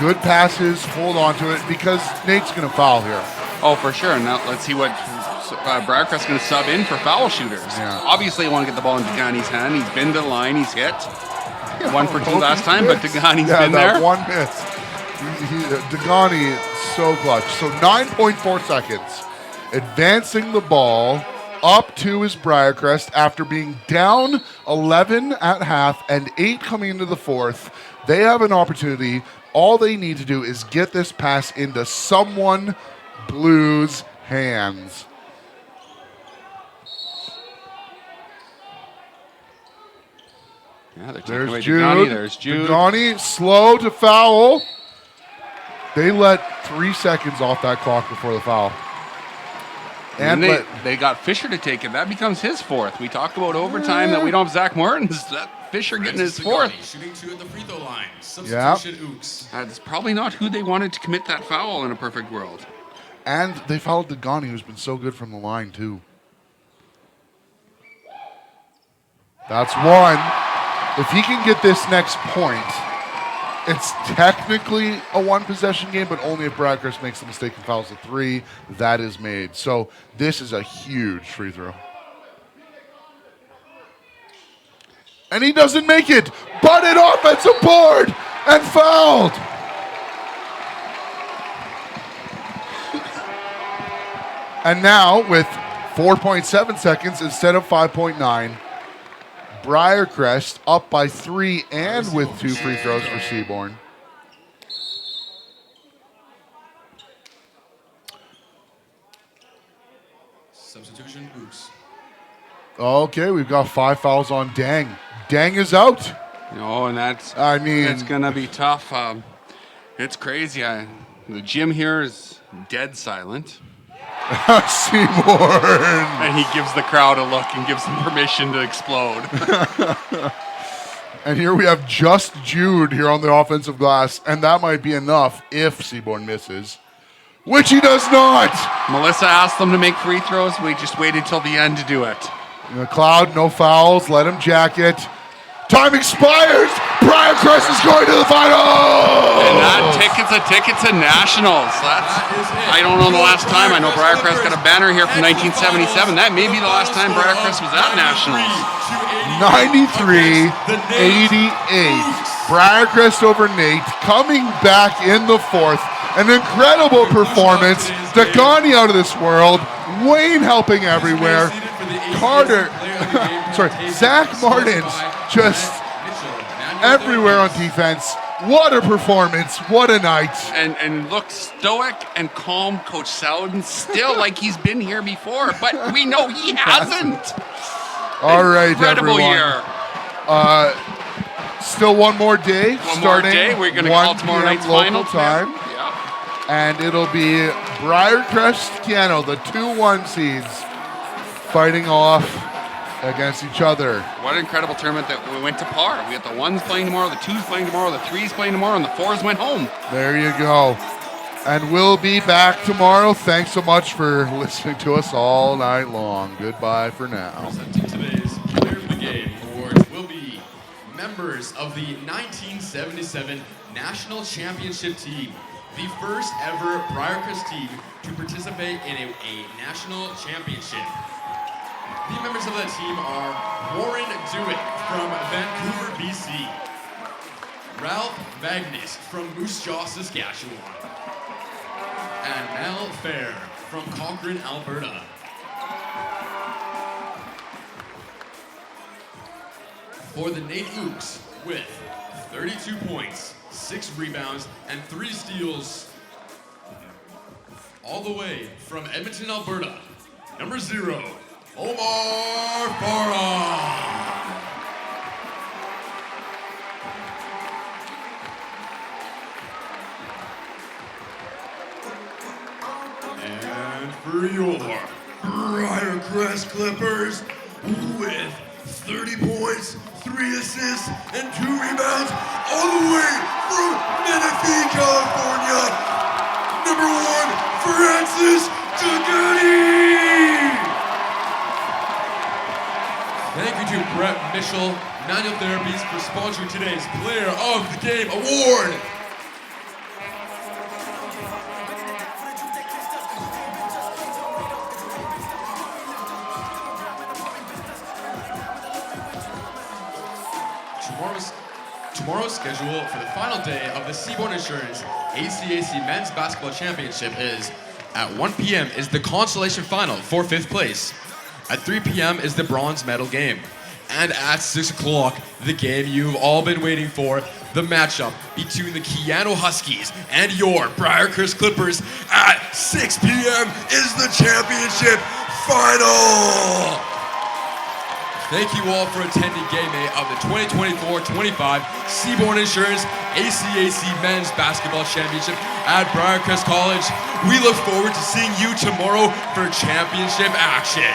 F: good passes, hold on to it, because Nate's going to foul here.
G: Oh, for sure. Now let's see what Briarcrest's going to sub in for foul shooters.
F: Yeah.
G: Obviously, I want to get the ball in Dogani's hand. He's been to the line. He's hit. 1 for 2 last time, but Dogani's been
F: that
G: there.
F: one miss. Dogani, so clutch. So 9.4 seconds. Advancing the ball up to his Briarcrest after being down 11 at half and 8 coming into the fourth. They have an opportunity. All they need to do is get this pass into someone Blues' hands.
G: Yeah, they're taking
F: There's
G: away
F: Jude.
G: Dogani. There's Jude.
F: Dogani, slow to foul. They let 3 seconds off that clock before the foul.
G: And they got Fisher to take it. That becomes his fourth. We talked about overtime that we don't have Zach Martins. That Fisher getting his fourth.
D: Shooting 2 at the free throw line. Substitution Ooks.
G: That's probably not who they wanted to commit that foul in a perfect world.
F: And they fouled Dogani, who's been so good from the line, too. That's one. If he can get this next point, it's technically a one-possession game, but only if Briarcrest makes the mistake and fouls the 3, that is made. So this is a huge free throw. And he doesn't make it, but an offensive board and fouled. And now with 4.7 seconds instead of 5.9, Briarcrest up by 3 and with 2 free throws for Seaborn.
D: Substitution Ooks.
F: Okay, we've got 5 fouls on Dang. Dang is out.
G: No, and that's
F: it's
G: going to be tough. It's crazy. The gym here is dead silent.
F: Seaborn.
G: And he gives the crowd a look and gives them permission to explode.
F: And here we have just Jude here on the offensive glass, and that might be enough if Seaborn misses, which he does not.
G: Melissa asked them to make free throws. We just waited till the end to do it.
F: McLeod, no fouls. Let him jacket. Time expires. Briarcrest is going to the final.
G: And that ticket's a ticket to Nationals. I don't know the last time. I know Briarcrest got a banner here from 1977. That may be the last time Briarcrest was at Nationals.
F: 93-88. Briarcrest over Nate. Coming back in the fourth. An incredible performance. Dogani out of this world. Wayne helping everywhere. Zach Martins just everywhere on defense. What a performance. What a night.
G: And look stoic and calm, Coach Saladin, still like he's been here before, but we know he hasn't.
F: All right,
G: Incredible
F: everyone.
G: year.
F: Still one more day. Starting
G: We're going to call tomorrow night's final
F: time.
G: Yeah.
F: And it'll be Briarcrest, Keano, the 2-1 seeds, fighting off against each other.
G: What an incredible tournament that we went to par. We got the 1s playing tomorrow, the 2s playing tomorrow, the 3s playing tomorrow, and the 4s went home.
F: There you go. And we'll be back tomorrow. Thanks so much for listening to us all night long. Goodbye for now.
D: Presenting today's Player of the Game awards will be members of the 1977 National Championship Team, the first ever Briarcrest team to participate in a national championship. The members of that team are Warren Dewitt from Vancouver, BC, Ralph Magnus from Moose Jaw, Saskatchewan, and Mel Fair from Cochrane, Alberta. For the Nate Ooks with 32 points, 6 rebounds, and 3 steals, all the way from Edmonton, Alberta, number 0, Omar Farah. And for your Briarcrest Briarcrest Clippers with 30 points, 3 assists, and 2 rebounds, all the way from Menifee, California, number 1, Francis Dogani! Thank you to Brett Mitchell, Manual Therapies, for sponsoring today's Player of the Game Award. Tomorrow's schedule for the final day of the Seaborn Insurance ACAC Men's Basketball Championship is at 1 p.m. is the consolation final for 5th place. At 3 p.m. is the bronze medal game. And at 6 o'clock, the game you've all been waiting for, the matchup between the Keanu Huskies and your Briarcrest Clippers at 6 p.m. is the championship final. Thank you all for attending Game A of the 2024-25 Seaborn Insurance ACAC Men's Basketball Championship at Briarcrest College. We look forward to seeing you tomorrow for championship action.